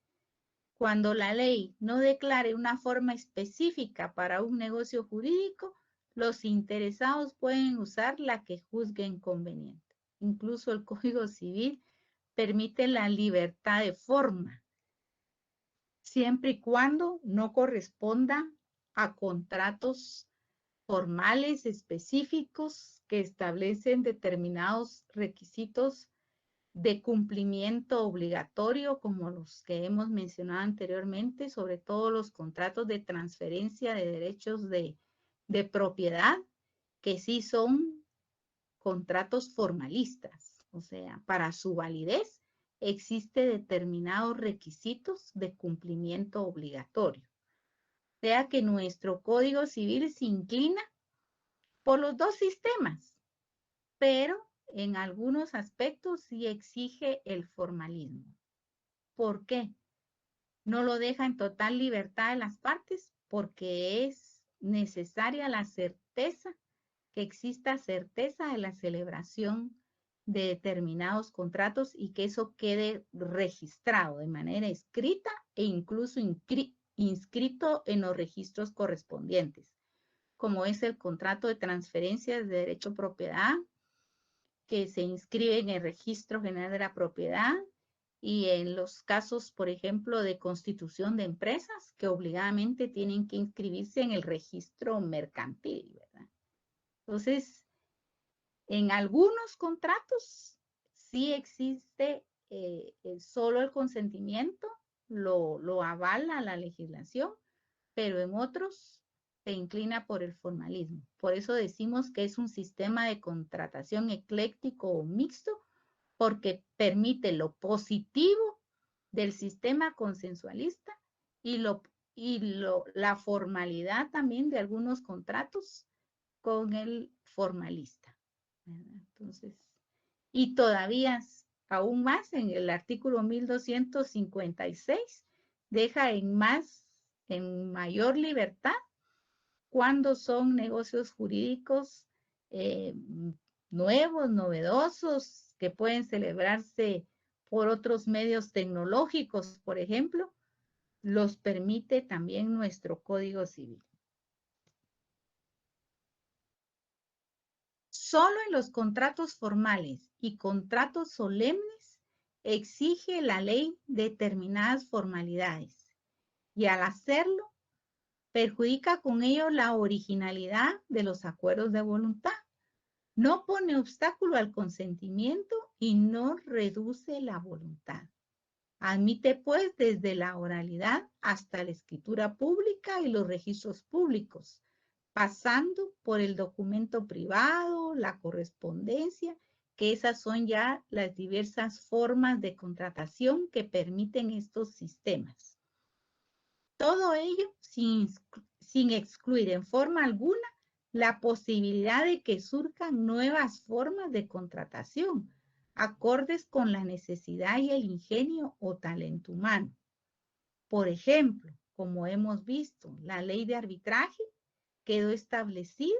Speaker 1: cuando la ley no declare una forma específica para un negocio jurídico, los interesados pueden usar la que juzguen conveniente. incluso el Código Civil, permite la libertad de forma, siempre y cuando no corresponda a contratos formales específicos que establecen determinados requisitos de cumplimiento obligatorio, como los que hemos mencionado anteriormente, sobre todo los contratos de transferencia de derechos de propiedad, que sí son contratos formalistas. O sea, para su validez existe determinados requisitos de cumplimiento obligatorio. O sea que nuestro Código Civil se inclina por los dos sistemas, pero en algunos aspectos sí exige el formalismo. ¿Por qué? No lo deja en total libertad de las partes porque es necesaria la certeza, que exista certeza de la celebración de determinados contratos y que eso quede registrado de manera escrita e incluso inscrito en los registros correspondientes, como es el contrato de transferencia de derecho a propiedad, que se inscribe en el Registro General de la Propiedad, y en los casos, por ejemplo, de constitución de empresas, que obligadamente tienen que inscribirse en el registro mercantil, ¿verdad? Entonces, en algunos contratos sí existe solo el consentimiento, lo avala la legislación, pero en otros se inclina por el formalismo. Por eso decimos que es un sistema de contratación ecléctico o mixto, porque permite lo positivo del sistema consensualista y la formalidad también de algunos contratos con el formalista, ¿verdad? Entonces, y todavía aún más en el artículo 1256 deja en mayor libertad cuando son negocios jurídicos nuevos, novedosos, que pueden celebrarse por otros medios tecnológicos, por ejemplo, los permite también nuestro Código Civil. Solo en los contratos formales y contratos solemnes exige la ley determinadas formalidades, y al hacerlo perjudica con ello la originalidad de los acuerdos de voluntad. No pone obstáculo al consentimiento y no reduce la voluntad. Admite, pues, desde la oralidad hasta la escritura pública y los registros públicos, pasando por el documento privado, la correspondencia, que esas son ya las diversas formas de contratación que permiten estos sistemas. Todo ello sin excluir en forma alguna la posibilidad de que surjan nuevas formas de contratación, acordes con la necesidad y el ingenio o talento humano. Por ejemplo, como hemos visto, la ley de arbitraje quedó establecido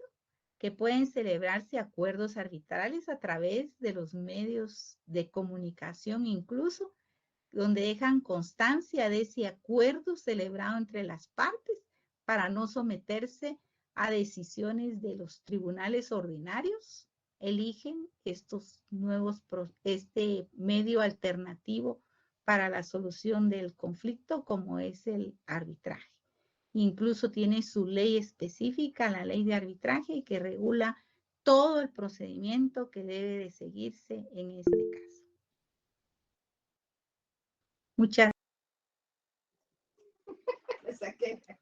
Speaker 1: que pueden celebrarse acuerdos arbitrales a través de los medios de comunicación, incluso donde dejan constancia de ese acuerdo celebrado entre las partes para no someterse a decisiones de los tribunales ordinarios. Eligen este medio alternativo para la solución del conflicto, como es el arbitraje. Incluso tiene su ley específica, la ley de arbitraje, que regula todo el procedimiento que debe de seguirse en este caso. Muchas gracias.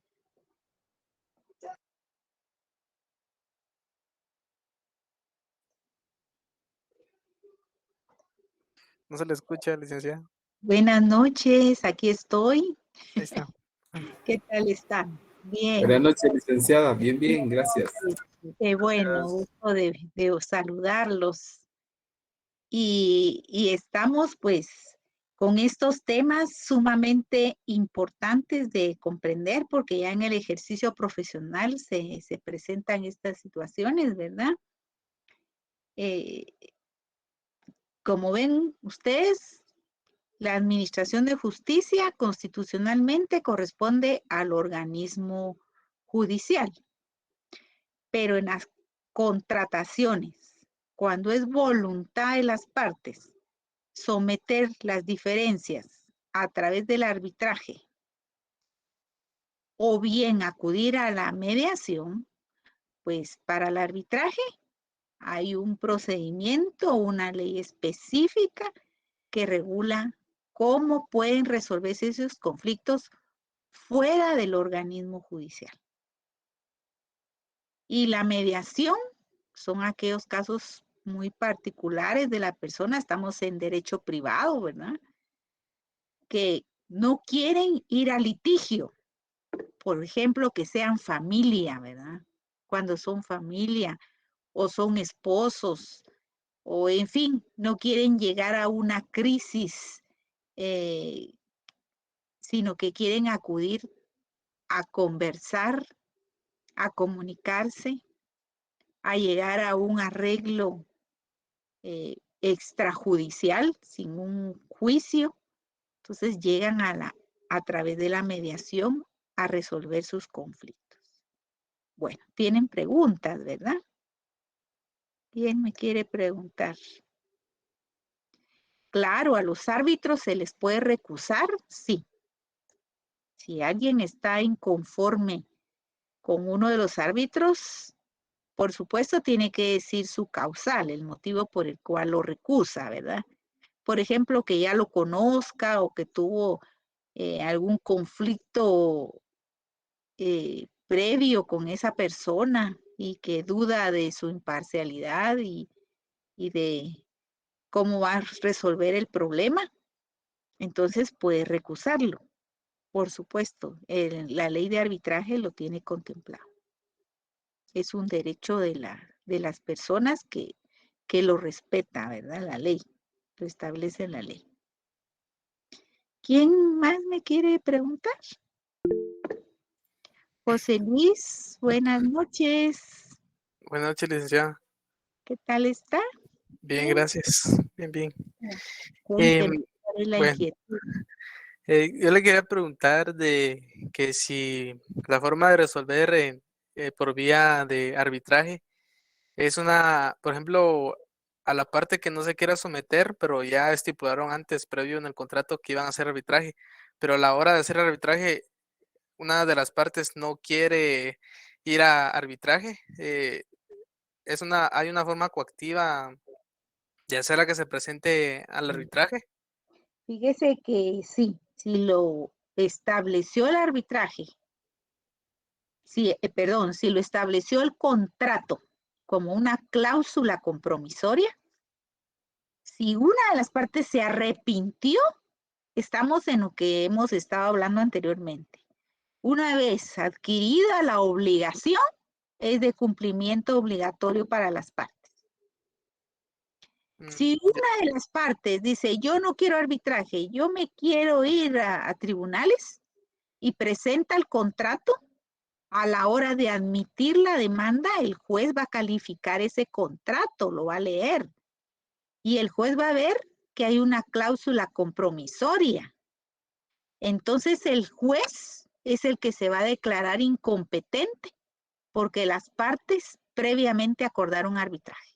Speaker 2: No se le escucha, licenciada.
Speaker 1: Buenas noches, aquí estoy.
Speaker 2: Ahí está.
Speaker 1: ¿Qué tal están? Bien.
Speaker 3: Buenas noches, licenciada. Bien, bien, gracias.
Speaker 1: Qué bueno, gusto de saludarlos. Y estamos pues con estos temas sumamente importantes de comprender, porque ya en el ejercicio profesional se presentan estas situaciones, ¿verdad? Como ven ustedes, la Administración de Justicia constitucionalmente corresponde al organismo judicial, pero en las contrataciones cuando es voluntad de las partes someter las diferencias a través del arbitraje o bien acudir a la mediación, pues para el arbitraje hay un procedimiento, una ley específica que regula cómo pueden resolverse esos conflictos fuera del organismo judicial. Y la mediación son aquellos casos muy particulares de la persona, estamos en derecho privado, ¿verdad? Que no quieren ir a litigio, por ejemplo, que sean familia, ¿verdad? Cuando son familia o son esposos o en fin, no quieren llegar a una crisis, sino que quieren acudir a conversar, a comunicarse, a llegar a un arreglo extrajudicial sin un juicio. Entonces llegan a través de la mediación a resolver sus conflictos. Bueno, tienen preguntas, ¿verdad? ¿Quién me quiere preguntar? Claro, a los árbitros se les puede recusar, sí. Si alguien está inconforme con uno de los árbitros, por supuesto tiene que decir su causal, el motivo por el cual lo recusa, ¿verdad? Por ejemplo, que ya lo conozca o que tuvo algún conflicto previo con esa persona y que duda de su imparcialidad y de cómo va a resolver el problema, entonces puede recusarlo. Por supuesto, la ley de arbitraje lo tiene contemplado. Es un derecho de las personas que lo respeta, ¿verdad? La ley, lo establece la ley. ¿Quién más me quiere preguntar? José Luis, buenas noches.
Speaker 2: Buenas noches, licenciada.
Speaker 1: ¿Qué tal está?
Speaker 2: Bien,
Speaker 1: Bien.
Speaker 2: gracias. Bien.
Speaker 1: Cuénteme,
Speaker 2: Em,
Speaker 1: ¿cuál es la
Speaker 2: bueno,
Speaker 1: inquietud?
Speaker 2: yo le quería preguntar de que si la forma de resolver por vía de arbitraje es por ejemplo, a la parte que no se quiera someter, pero ya estipularon antes, previo en el contrato, que iban a hacer arbitraje, pero a la hora de hacer arbitraje, una de las partes no quiere ir a arbitraje. ¿Hay una forma coactiva de hacerla que se presente al arbitraje?
Speaker 1: Fíjese que sí, si lo estableció el arbitraje, si lo estableció el contrato como una cláusula compromisoria, si una de las partes se arrepintió, estamos en lo que hemos estado hablando anteriormente. Una vez adquirida la obligación, es de cumplimiento obligatorio para las partes. Si
Speaker 2: Ya.
Speaker 1: una de las partes dice, yo no quiero arbitraje, yo me quiero ir a tribunales y presenta el contrato, a la hora de admitir la demanda, el juez va a calificar ese contrato, lo va a leer. Y el juez va a ver que hay una cláusula compromisoria. Entonces el juez es el que se va a declarar incompetente porque las partes previamente acordaron arbitraje.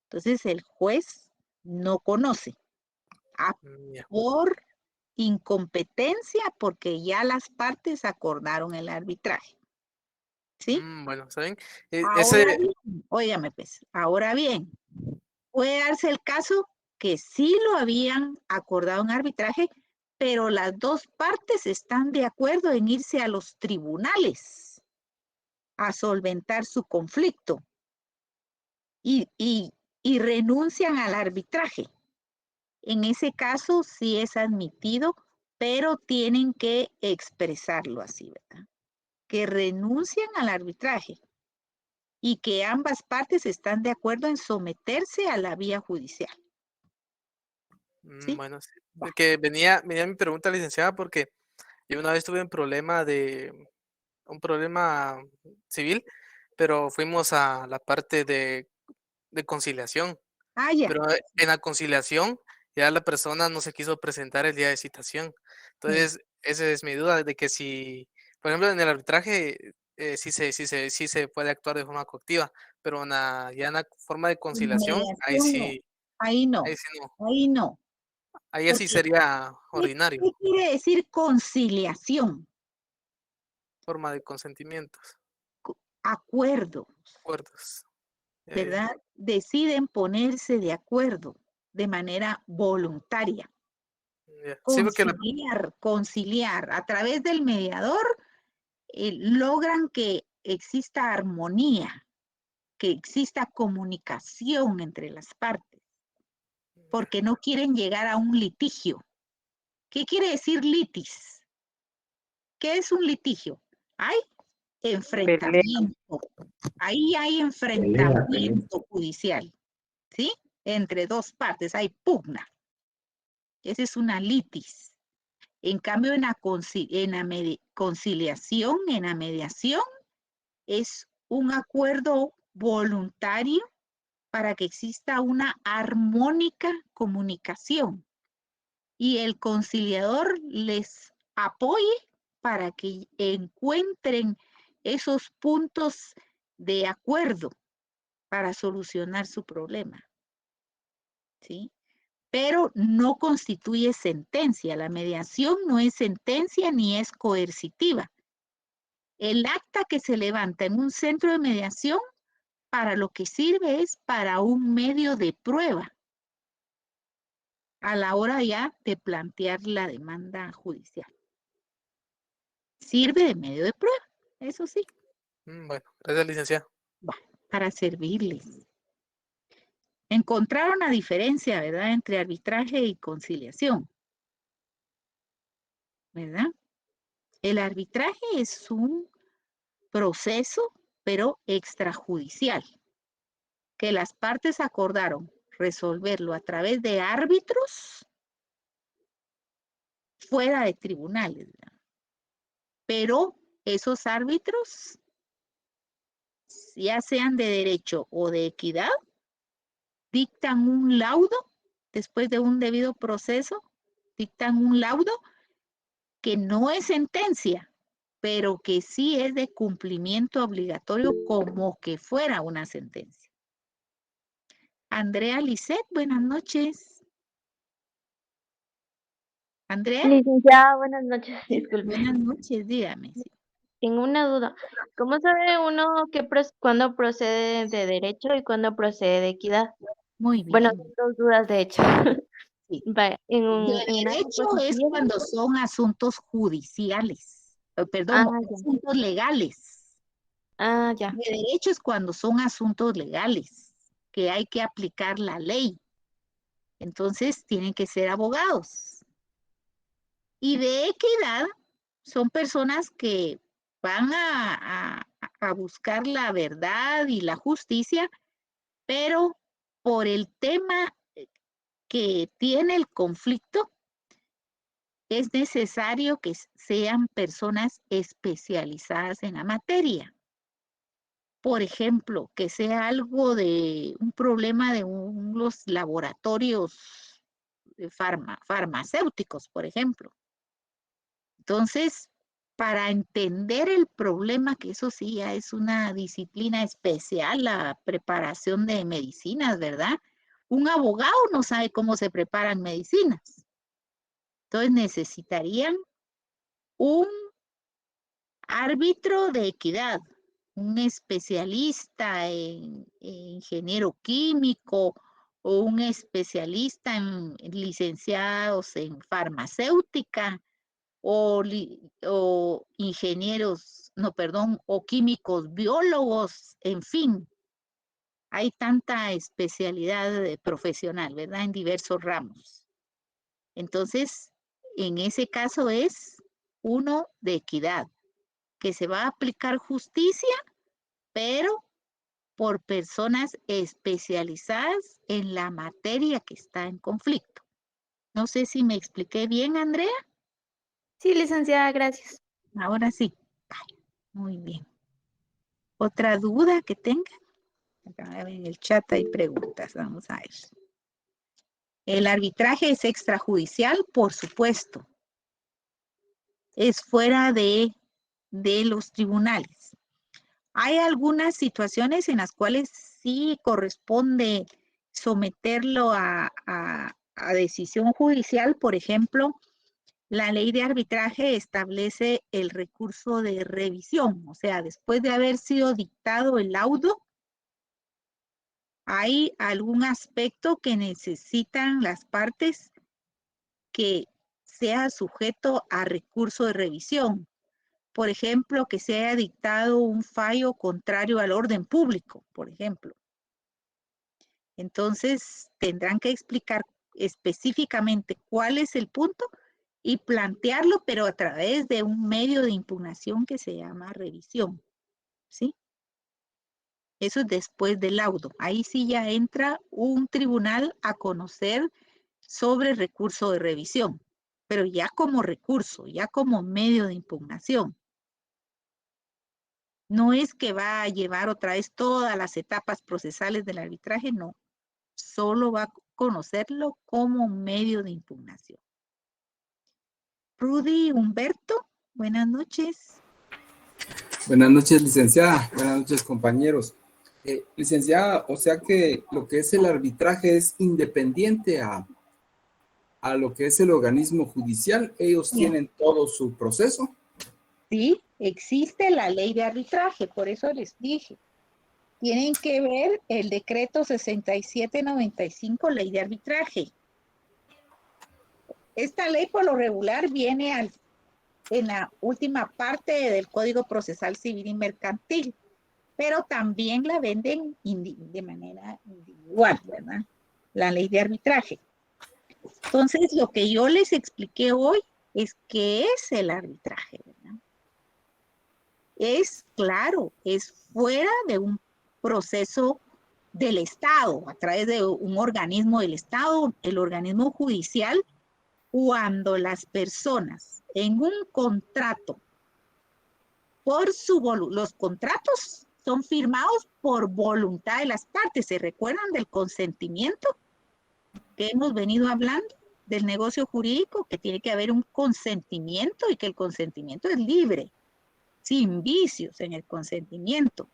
Speaker 1: Entonces el juez no conoce
Speaker 2: Ya.
Speaker 1: por incompetencia porque ya las partes acordaron el arbitraje. ¿Sí?
Speaker 2: Bueno, ¿saben?
Speaker 1: Ahora bien, óigame pues, ahora bien, puede darse el caso que sí lo habían acordado en arbitraje, pero las dos partes están de acuerdo en irse a los tribunales a solventar su conflicto y renuncian al arbitraje. En ese caso sí es admitido, pero tienen que expresarlo así, ¿verdad? Que renuncian al arbitraje y que ambas partes están de acuerdo en someterse a la vía judicial. ¿Sí?
Speaker 2: Bueno, sí. Que venía mi pregunta, licenciada, porque yo una vez tuve un problema civil, pero fuimos a la parte de conciliación.
Speaker 1: Ah, ya.
Speaker 2: Pero en la conciliación ya la persona no se quiso presentar el día de citación.
Speaker 1: Sí.
Speaker 2: Entonces, esa es mi duda de que si, por ejemplo, en el arbitraje sí se puede actuar de forma coactiva, pero ya en la forma de conciliación, ahí
Speaker 1: Mediación no,
Speaker 2: sí,
Speaker 1: ahí no,
Speaker 2: ahí sí no.
Speaker 1: ahí no.
Speaker 2: Ahí sí
Speaker 1: Porque,
Speaker 2: sería
Speaker 1: ¿qué
Speaker 2: ordinario,
Speaker 1: qué quiere decir conciliación?
Speaker 2: forma de consentimientos,
Speaker 1: Acuerdo,
Speaker 2: acuerdos. Ya.
Speaker 1: ¿verdad? Deciden ponerse de acuerdo de manera voluntaria.
Speaker 2: Ya. Sí, porque
Speaker 1: Conciliar a través del mediador, logran que exista armonía, que exista comunicación entre las partes, porque no quieren llegar a un litigio. ¿Qué quiere decir litis? ¿Qué es un litigio? Hay
Speaker 4: Pelea.
Speaker 1: enfrentamiento, ahí hay
Speaker 3: Pelea.
Speaker 1: enfrentamiento judicial, ¿sí? Entre dos partes, hay pugna. Esa es una litis. En cambio, en la conciliación, en la mediación, es un acuerdo voluntario para que exista una armónica comunicación y el conciliador les apoye para que encuentren esos puntos de acuerdo para solucionar su problema, ¿sí? Pero no constituye sentencia. La mediación no es sentencia ni es coercitiva. El acta que se levanta en un centro de mediación para lo que sirve es para un medio de prueba a la hora ya de plantear la demanda judicial. Sirve de medio de prueba, eso sí,
Speaker 2: bueno, gracias, licenciada.
Speaker 1: para servirles. Encontraron la diferencia, ¿verdad?, entre arbitraje y conciliación, ¿verdad? El arbitraje es un proceso, pero extrajudicial, que las partes acordaron resolverlo a través de árbitros fuera de tribunales, ¿verdad? Pero esos árbitros, ya sean de derecho o de equidad, dictan un laudo después de un debido proceso, dictan un laudo que no es sentencia, pero que sí es de cumplimiento obligatorio como que fuera una sentencia. Andrea Lisset, buenas noches. Andrea,
Speaker 4: Licenciada, buenas noches, disculpe.
Speaker 1: buenas noches, dígame. Sí.
Speaker 4: Tengo una duda. ¿Cómo sabe uno cuándo procede de derecho y cuándo procede de equidad?
Speaker 1: Muy
Speaker 4: Bueno,
Speaker 1: bien.
Speaker 4: son dos dudas, de hecho.
Speaker 1: Sí.
Speaker 4: Vaya,
Speaker 1: De
Speaker 4: en una
Speaker 1: derecho es
Speaker 4: diapositiva.
Speaker 1: cuando son asuntos judiciales, perdón,
Speaker 4: Ya.
Speaker 1: asuntos legales.
Speaker 4: Ya.
Speaker 1: De derecho es cuando son asuntos legales, que hay que aplicar la ley. Entonces tienen que ser abogados. Y de equidad son personas que van a buscar la verdad y la justicia, pero por el tema que tiene el conflicto, es necesario que sean personas especializadas en la materia. Por ejemplo, que sea algo de un problema de los laboratorios farmacéuticos, por ejemplo. Entonces, para entender el problema, que eso sí ya es una disciplina especial, la preparación de medicinas, ¿verdad? Un abogado no sabe cómo se preparan medicinas. Entonces necesitarían un árbitro de equidad, un especialista en ingeniero químico o un especialista en licenciados en farmacéutica o ingenieros, no, perdón, o químicos biólogos, en fin. Hay tanta especialidad profesional, ¿verdad? En diversos ramos. Entonces, en ese caso es uno de equidad, que se va a aplicar justicia, pero por personas especializadas en la materia que está en conflicto. No sé si me expliqué bien, Andrea.
Speaker 4: Sí, licenciada, gracias.
Speaker 1: Ahora sí. Ay, muy bien. ¿Otra duda que tengan? Acá en el chat hay preguntas. Vamos a ver. El arbitraje es extrajudicial, por supuesto. Es fuera de los tribunales. Hay algunas situaciones en las cuales sí corresponde someterlo a decisión judicial. Por ejemplo, la ley de arbitraje establece el recurso de revisión, o sea, después de haber sido dictado el laudo, hay algún aspecto que necesitan las partes que sea sujeto a recurso de revisión. Por ejemplo, que se haya dictado un fallo contrario al orden público, por ejemplo. Entonces, tendrán que explicar específicamente cuál es el punto y plantearlo, pero a través de un medio de impugnación que se llama revisión, ¿sí? Eso es después del laudo. Ahí sí ya entra un tribunal a conocer sobre recurso de revisión, pero ya como recurso, ya como medio de impugnación. No es que va a llevar otra vez todas las etapas procesales del arbitraje, no. Solo va a conocerlo como medio de impugnación. Rudy, Humberto, buenas noches.
Speaker 3: Buenas noches, licenciada. Buenas noches, compañeros. Licenciada, o sea que lo que es el arbitraje es independiente a lo que es el organismo judicial. Ellos tienen todo su proceso.
Speaker 1: Sí, existe la ley de arbitraje, por eso les dije. Tienen que ver el decreto 6795, ley de arbitraje. Esta ley por lo regular viene en la última parte del Código Procesal Civil y Mercantil, pero también la venden de manera individual, ¿verdad? La ley de arbitraje. Entonces, lo que yo les expliqué hoy es qué es el arbitraje, ¿verdad? Es, claro, es fuera de un proceso del Estado, a través de un organismo del Estado, el organismo judicial, cuando las personas en un contrato, los contratos son firmados por voluntad de las partes. ¿Se recuerdan del consentimiento que hemos venido hablando? Del negocio jurídico, que tiene que haber un consentimiento y que el consentimiento es libre, sin vicios en el consentimiento.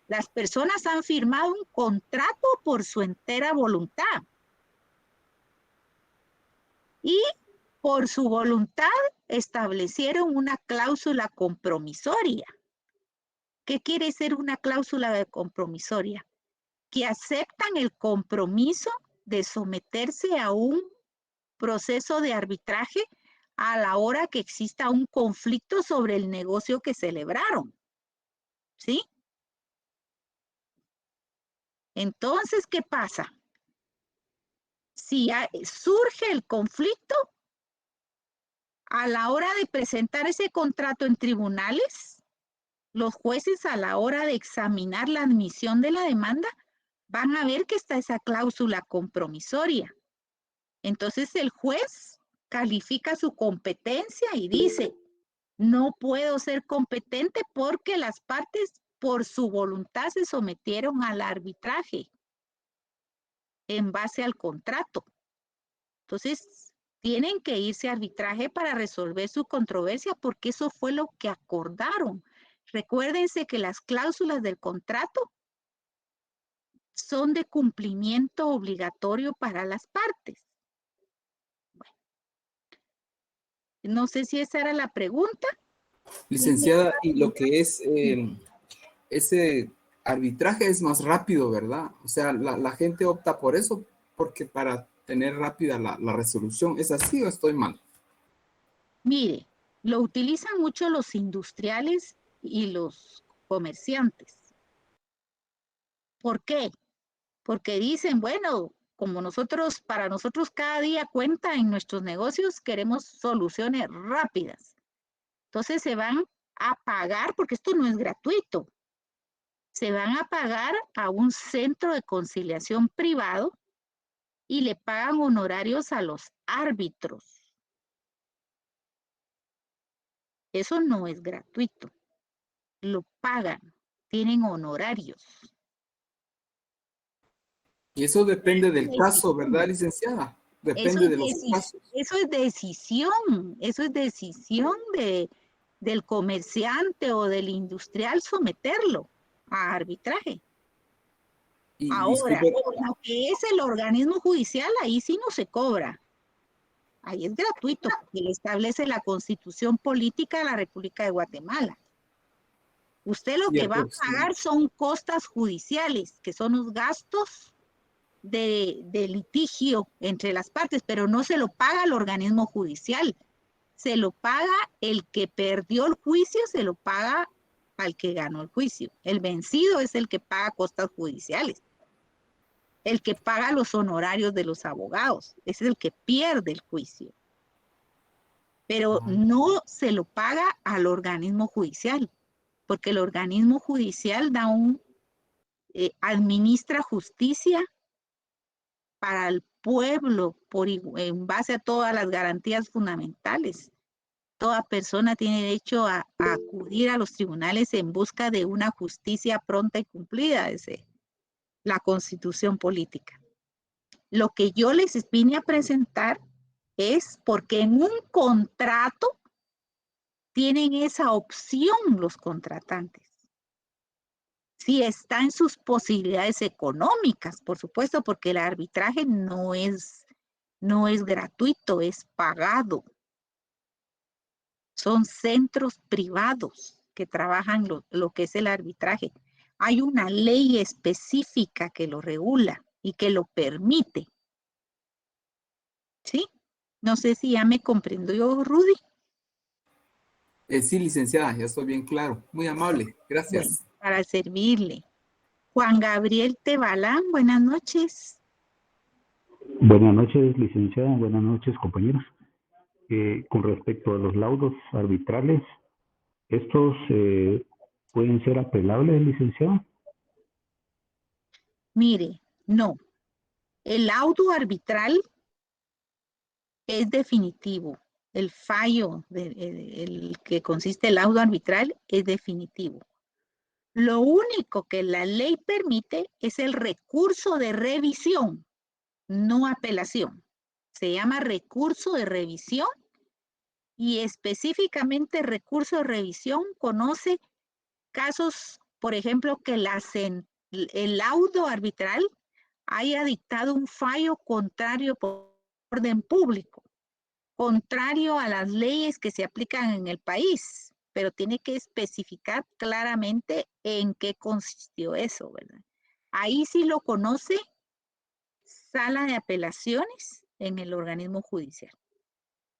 Speaker 1: Las personas han firmado un contrato por su entera voluntad. Y por su voluntad establecieron una cláusula compromisoria. ¿Qué quiere ser una cláusula compromisoria? Que aceptan el compromiso de someterse a un proceso de arbitraje a la hora que exista un conflicto sobre el negocio que celebraron. ¿Sí? Entonces, ¿qué pasa? Si surge el conflicto, a la hora de presentar ese contrato en tribunales, los jueces a la hora de examinar la admisión de la demanda van a ver que está esa cláusula compromisoria. Entonces el juez califica su competencia y dice, no puedo ser competente porque las partes por su voluntad se sometieron al arbitraje en base al contrato. Entonces, tienen que irse a arbitraje para resolver su controversia porque eso fue lo que acordaron. Recuérdense que las cláusulas del contrato son de cumplimiento obligatorio para las partes. Bueno, no sé si esa era la pregunta.
Speaker 3: Licenciada, y lo que es ese arbitraje es más rápido, ¿verdad? O sea, la gente opta por eso porque para tener rápida la resolución. ¿Es así o estoy mal?
Speaker 1: Mire, lo utilizan mucho los industriales y los comerciantes. ¿Por qué? Porque dicen, bueno, como para nosotros cada día cuenta en nuestros negocios, queremos soluciones rápidas. Entonces se van a pagar, porque esto no es gratuito, se van a pagar a un centro de conciliación privado y le pagan honorarios a los árbitros. Eso no es gratuito, lo pagan, tienen honorarios.
Speaker 3: Y eso depende del caso, ¿verdad, licenciada? Depende de los casos.
Speaker 1: Eso es decisión del comerciante o del industrial someterlo. a arbitraje.
Speaker 3: Y
Speaker 1: Ahora,
Speaker 3: disculpe,
Speaker 1: lo que es el organismo judicial, ahí sí no se cobra. Ahí es gratuito, porque lo establece la Constitución Política de la República de Guatemala. Usted lo
Speaker 3: y
Speaker 1: que va a pagar son costas judiciales, que son los gastos de litigio entre las partes, pero no se lo paga al organismo judicial. Se lo paga el que perdió el juicio, se lo paga al que ganó el juicio. El vencido es el que paga costas judiciales. El que paga los honorarios de los abogados, ese es el que pierde el juicio. Pero no se lo paga al organismo judicial, porque el organismo judicial administra justicia para el pueblo en base a todas las garantías fundamentales. Toda persona tiene derecho a acudir a los tribunales en busca de una justicia pronta y cumplida, es la Constitución Política. Lo que yo les vine a presentar es porque en un contrato tienen esa opción los contratantes. Si está en sus posibilidades económicas, por supuesto, porque el arbitraje no es gratuito, es pagado. Son centros privados que trabajan lo que es el arbitraje. Hay una ley específica que lo regula y que lo permite. ¿Sí? No sé si ya me comprendió, Rudy.
Speaker 3: sí, licenciada, ya estoy bien claro. Muy amable, gracias.
Speaker 1: Bueno, para servirle. Juan Gabriel Tebalán, buenas noches.
Speaker 5: Buenas noches, licenciada. Buenas noches, compañeros. Con respecto a los laudos arbitrales, ¿estos pueden ser apelables, licenciada?
Speaker 1: Mire, no. El laudo arbitral es definitivo. El fallo, el que consiste el laudo arbitral es definitivo. Lo único que la ley permite es el recurso de revisión, no apelación. Se llama recurso de revisión y específicamente recurso de revisión conoce casos, por ejemplo, que el laudo arbitral haya dictado un fallo contrario por orden público, contrario a las leyes que se aplican en el país, pero tiene que especificar claramente en qué consistió eso, ¿verdad? Ahí sí lo conoce sala de apelaciones en el organismo judicial,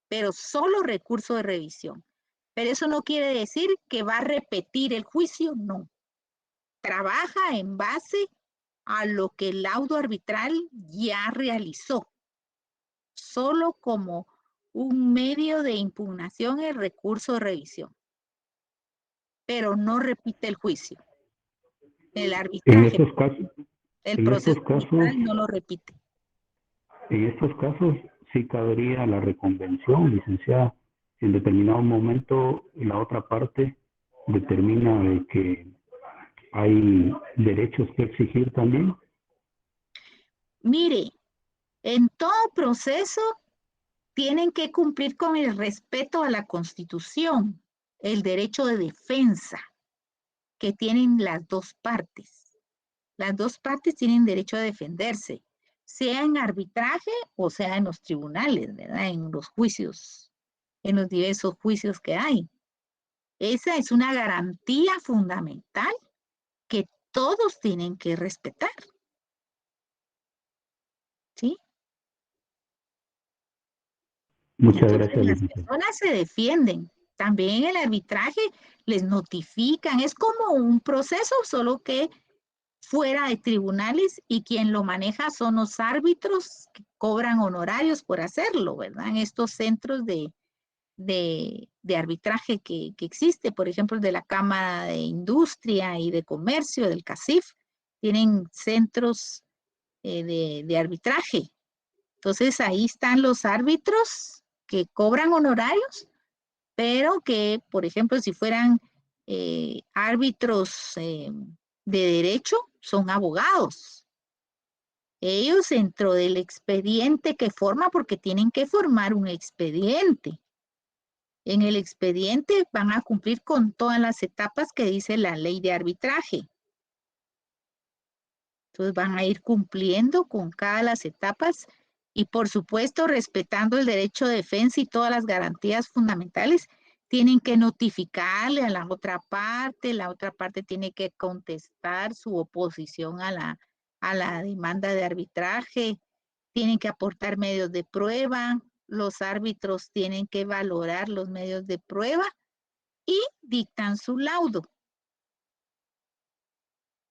Speaker 1: pero solo recurso de revisión. Pero eso no quiere decir que va a repetir el juicio, no. Trabaja en base a lo que el laudo arbitral ya realizó, solo como un medio de impugnación el recurso de revisión, pero no repite el juicio. El arbitraje, el proceso arbitral no lo repite.
Speaker 5: En estos casos sí cabería la reconvención, licenciada. En determinado momento la otra parte determina de que hay derechos que exigir también.
Speaker 1: Mire, en todo proceso tienen que cumplir con el respeto a la Constitución, el derecho de defensa que tienen las dos partes. Las dos partes tienen derecho a defenderse, sea en arbitraje o sea en los tribunales, ¿verdad? En los juicios, en los diversos juicios que hay. Esa es una garantía fundamental que todos tienen que respetar. ¿Sí?
Speaker 5: Muchas
Speaker 1: Entonces,
Speaker 5: gracias,
Speaker 1: las
Speaker 5: licenciada.
Speaker 1: personas se defienden. También el arbitraje les notifican. Es como un proceso, solo que fuera de tribunales y quien lo maneja son los árbitros que cobran honorarios por hacerlo, ¿verdad? En estos centros de arbitraje que existe, por ejemplo, el de la Cámara de Industria y de Comercio, del CACIF, tienen centros de arbitraje. Entonces ahí están los árbitros que cobran honorarios, pero que, por ejemplo, si fueran árbitros de derecho, son abogados. Ellos dentro del expediente que forman, porque tienen que formar un expediente. En el expediente van a cumplir con todas las etapas que dice la ley de arbitraje. Entonces van a ir cumpliendo con cada las etapas y por supuesto respetando el derecho de defensa y todas las garantías fundamentales. Tienen que notificarle a la otra parte tiene que contestar su oposición a la demanda de arbitraje, tienen que aportar medios de prueba, los árbitros tienen que valorar los medios de prueba y dictan su laudo,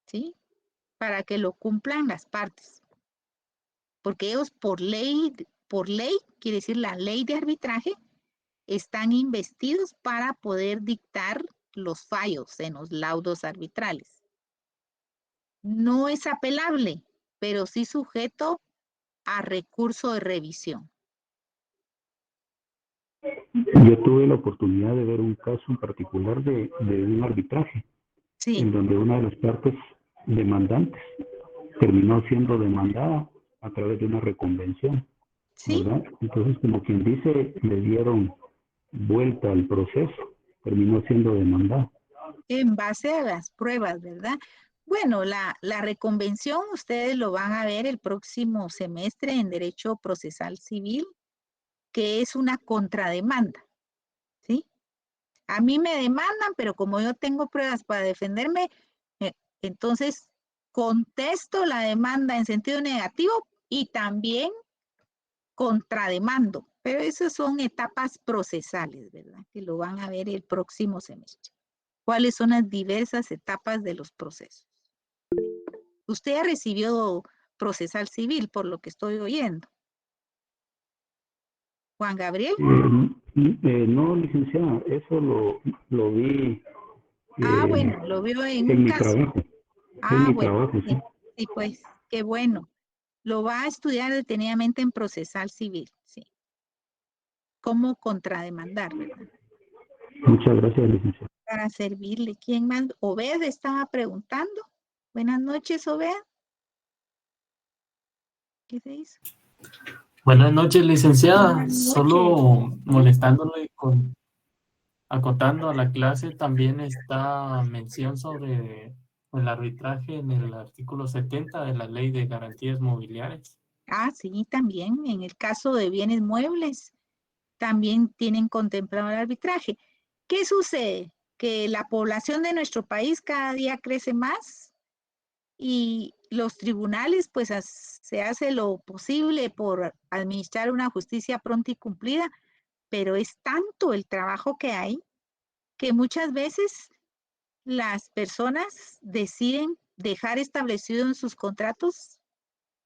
Speaker 1: ¿sí? Para que lo cumplan las partes. Porque ellos por ley, quiere decir la ley de arbitraje, están investidos para poder dictar los fallos en los laudos arbitrales. No es apelable, pero sí sujeto a recurso de revisión.
Speaker 5: Yo tuve la oportunidad de ver un caso en particular de un arbitraje,
Speaker 1: Sí.
Speaker 5: en donde una de las partes demandantes terminó siendo demandada a través de una reconvención,
Speaker 1: Sí.
Speaker 5: ¿verdad? Entonces, como quien dice, le dieron vuelta al proceso, terminó siendo demandada.
Speaker 1: En base a las pruebas, ¿verdad? Bueno, la reconvención ustedes lo van a ver el próximo semestre en Derecho Procesal Civil, que es una contrademanda, ¿sí? A mí me demandan, pero como yo tengo pruebas para defenderme, entonces contesto la demanda en sentido negativo y también contrademando. Pero esas son etapas procesales, ¿verdad? Que lo van a ver el próximo semestre. ¿Cuáles son las diversas etapas de los procesos? Usted ya recibió procesal civil, por lo que estoy oyendo. Juan Gabriel.
Speaker 5: No, licenciada, eso lo vi.
Speaker 1: Bueno, lo vio en un
Speaker 5: mi
Speaker 1: caso.
Speaker 5: trabajo. En mi
Speaker 1: Bueno,
Speaker 5: trabajo, sí.
Speaker 1: Sí, pues, qué bueno. Lo va a estudiar detenidamente en procesal civil, sí. Cómo contrademandar, ¿verdad?
Speaker 5: Muchas gracias, licenciada.
Speaker 1: Para servirle. ¿Quién más? Obed estaba preguntando. Buenas noches, Obed. ¿Qué se hizo?
Speaker 6: Buenas noches, licenciada.
Speaker 1: Buenas noches.
Speaker 6: Solo molestándole acotando a la clase, también está mención sobre el arbitraje en el artículo 70 de la Ley de Garantías Mobiliarias.
Speaker 1: Sí, también. En el caso de bienes muebles, también tienen contemplado el arbitraje. ¿Qué sucede? Que la población de nuestro país cada día crece más y los tribunales, pues se hace lo posible por administrar una justicia pronta y cumplida, pero es tanto el trabajo que hay que muchas veces las personas deciden dejar establecido en sus contratos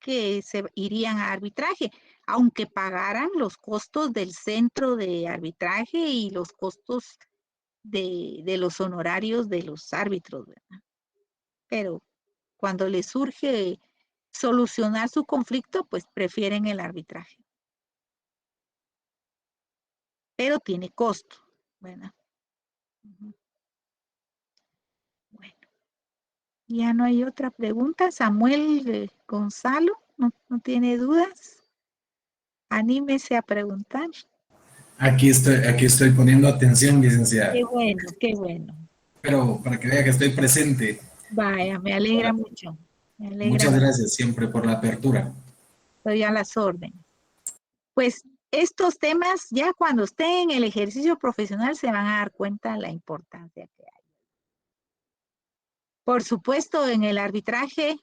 Speaker 1: que se irían a arbitraje, aunque pagaran los costos del centro de arbitraje y los costos de los honorarios de los árbitros, ¿verdad? Pero cuando les surge solucionar su conflicto, pues prefieren el arbitraje. Pero tiene costo, ¿verdad? Bueno, ya no hay otra pregunta. Samuel Gonzalo, ¿no tiene dudas? Anímese a preguntar.
Speaker 7: Aquí estoy poniendo atención, licenciada.
Speaker 1: Qué bueno, qué bueno.
Speaker 7: Pero para que vea que estoy presente.
Speaker 1: Vaya, me alegra mucho. Me alegra
Speaker 7: Muchas
Speaker 1: mucho.
Speaker 7: gracias siempre por la apertura.
Speaker 1: Estoy a las órdenes. Pues estos temas, ya cuando estén en el ejercicio profesional, se van a dar cuenta de la importancia que hay. Por supuesto, en el arbitraje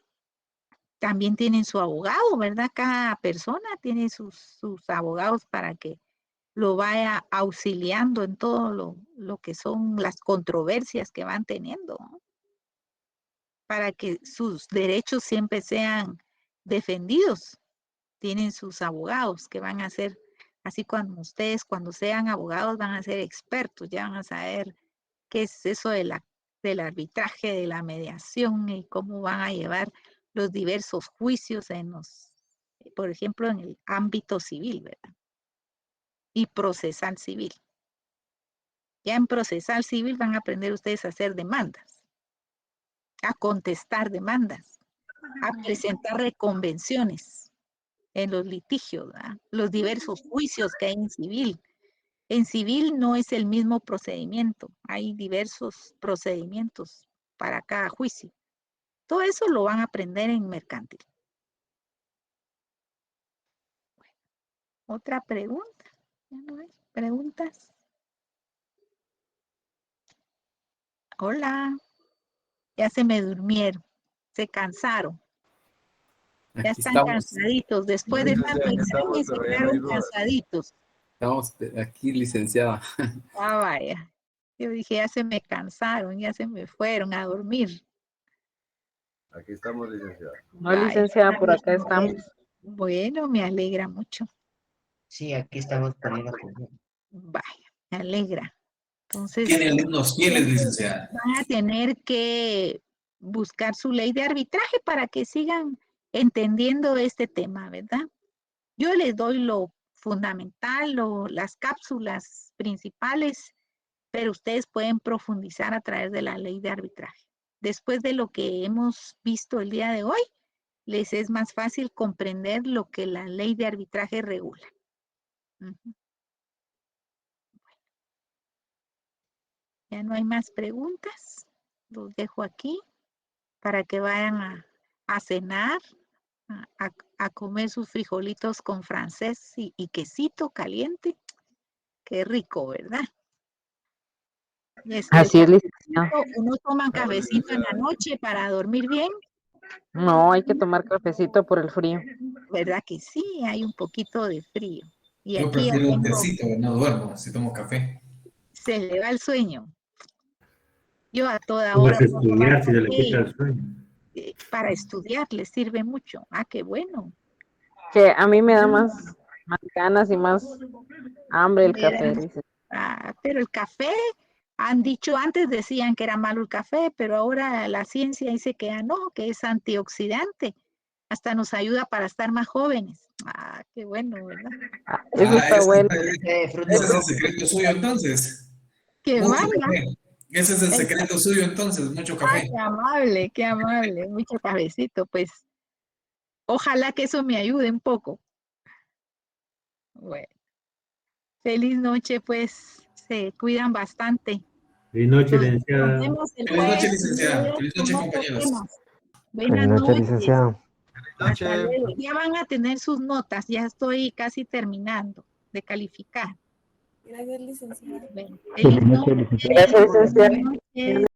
Speaker 1: también tienen su abogado, ¿verdad? Cada persona tiene sus abogados para que lo vaya auxiliando en todo lo que son las controversias que van teniendo, ¿no? Para que sus derechos siempre sean defendidos. Tienen sus abogados que van a ser, así cuando ustedes, cuando sean abogados, van a ser expertos, ya van a saber qué es eso del arbitraje, de la mediación y cómo van a llevar los diversos juicios por ejemplo, en el ámbito civil, ¿verdad? Y procesal civil. Ya en procesal civil van a aprender ustedes a hacer demandas, a contestar demandas, a presentar reconvenciones en los litigios, ¿verdad? Los diversos juicios que hay en civil. En civil no es el mismo procedimiento, hay diversos procedimientos para cada juicio. Todo eso lo van a aprender en mercantil. Bueno, otra pregunta. ¿Ya no hay preguntas? Hola. Ya se me durmieron. Se cansaron. Ya
Speaker 3: Aquí
Speaker 1: están
Speaker 3: estamos.
Speaker 1: cansaditos. Después de tanto examen se quedaron cansaditos.
Speaker 3: Estamos aquí, licenciada.
Speaker 1: Ah, vaya. Yo dije, ya se me cansaron, ya se me fueron a dormir.
Speaker 8: Aquí estamos, licenciada.
Speaker 9: No,
Speaker 1: Vaya.
Speaker 9: licenciada, por acá estamos.
Speaker 1: Bueno, me alegra mucho.
Speaker 10: Sí, aquí estamos poniendo atención.
Speaker 1: Vaya, me alegra. Entonces,
Speaker 7: Tiene alumnos fieles, licenciada.
Speaker 1: van a tener que buscar su ley de arbitraje para que sigan entendiendo este tema, ¿verdad? Yo les doy lo fundamental, las cápsulas principales, pero ustedes pueden profundizar a través de la ley de arbitraje. Después de lo que hemos visto el día de hoy, les es más fácil comprender lo que la ley de arbitraje regula. Ujú. Ya no hay más preguntas. Los dejo aquí para que vayan a cenar, a comer sus frijolitos con francés y quesito caliente. Qué rico, ¿verdad? Y
Speaker 9: Así es, licenciada.
Speaker 1: uno toma cafecito en la noche para dormir bien.
Speaker 9: No, hay que tomar cafecito por el frío.
Speaker 1: ¿Verdad que sí? Hay un poquito de frío. Y
Speaker 7: Yo
Speaker 1: aquí ya
Speaker 7: prefiero un
Speaker 1: tengo,
Speaker 7: tecito, no duermo si tomo café.
Speaker 1: se le va el sueño. Yo a toda
Speaker 5: ¿Cómo
Speaker 1: hora
Speaker 5: es
Speaker 1: puedo tomar
Speaker 5: estudiar si se le
Speaker 1: café
Speaker 5: quita el sueño?
Speaker 1: para estudiar les sirve mucho. Ah, qué bueno.
Speaker 9: Que a mí me da más ganas y más hambre el café, licenciada.
Speaker 1: Pero el café, han dicho antes, decían que era malo el café, pero ahora la ciencia dice que ya no, que es antioxidante. Hasta nos ayuda para estar más jóvenes. Ah, qué bueno, ¿verdad?
Speaker 9: Eso está bueno.
Speaker 7: Ese es el secreto suyo entonces.
Speaker 1: Qué
Speaker 7: Mucho
Speaker 1: malo.
Speaker 7: café. Ese es el secreto suyo entonces, mucho café.
Speaker 1: Qué amable, mucho cafecito, pues. Ojalá que eso me ayude un poco. Bueno, feliz noche, pues. Se cuidan bastante.
Speaker 5: Feliz noche,
Speaker 1: Nos
Speaker 5: licenciada.
Speaker 1: vemos el
Speaker 7: Feliz noche,
Speaker 1: jueves
Speaker 7: licenciada. Feliz noche,
Speaker 1: con otros
Speaker 7: compañeros.
Speaker 1: temas.
Speaker 8: Feliz
Speaker 1: Buenas
Speaker 8: noche,
Speaker 1: noches.
Speaker 8: licenciado.
Speaker 1: Hasta luego. Ya van a tener sus notas. Ya estoy casi terminando de calificar.
Speaker 11: Gracias, licenciada.
Speaker 1: Bueno,
Speaker 5: Feliz
Speaker 1: feliz
Speaker 5: noche,
Speaker 1: noche.
Speaker 5: licenciada.
Speaker 9: Gracias, licenciada.
Speaker 1: Buenas noches.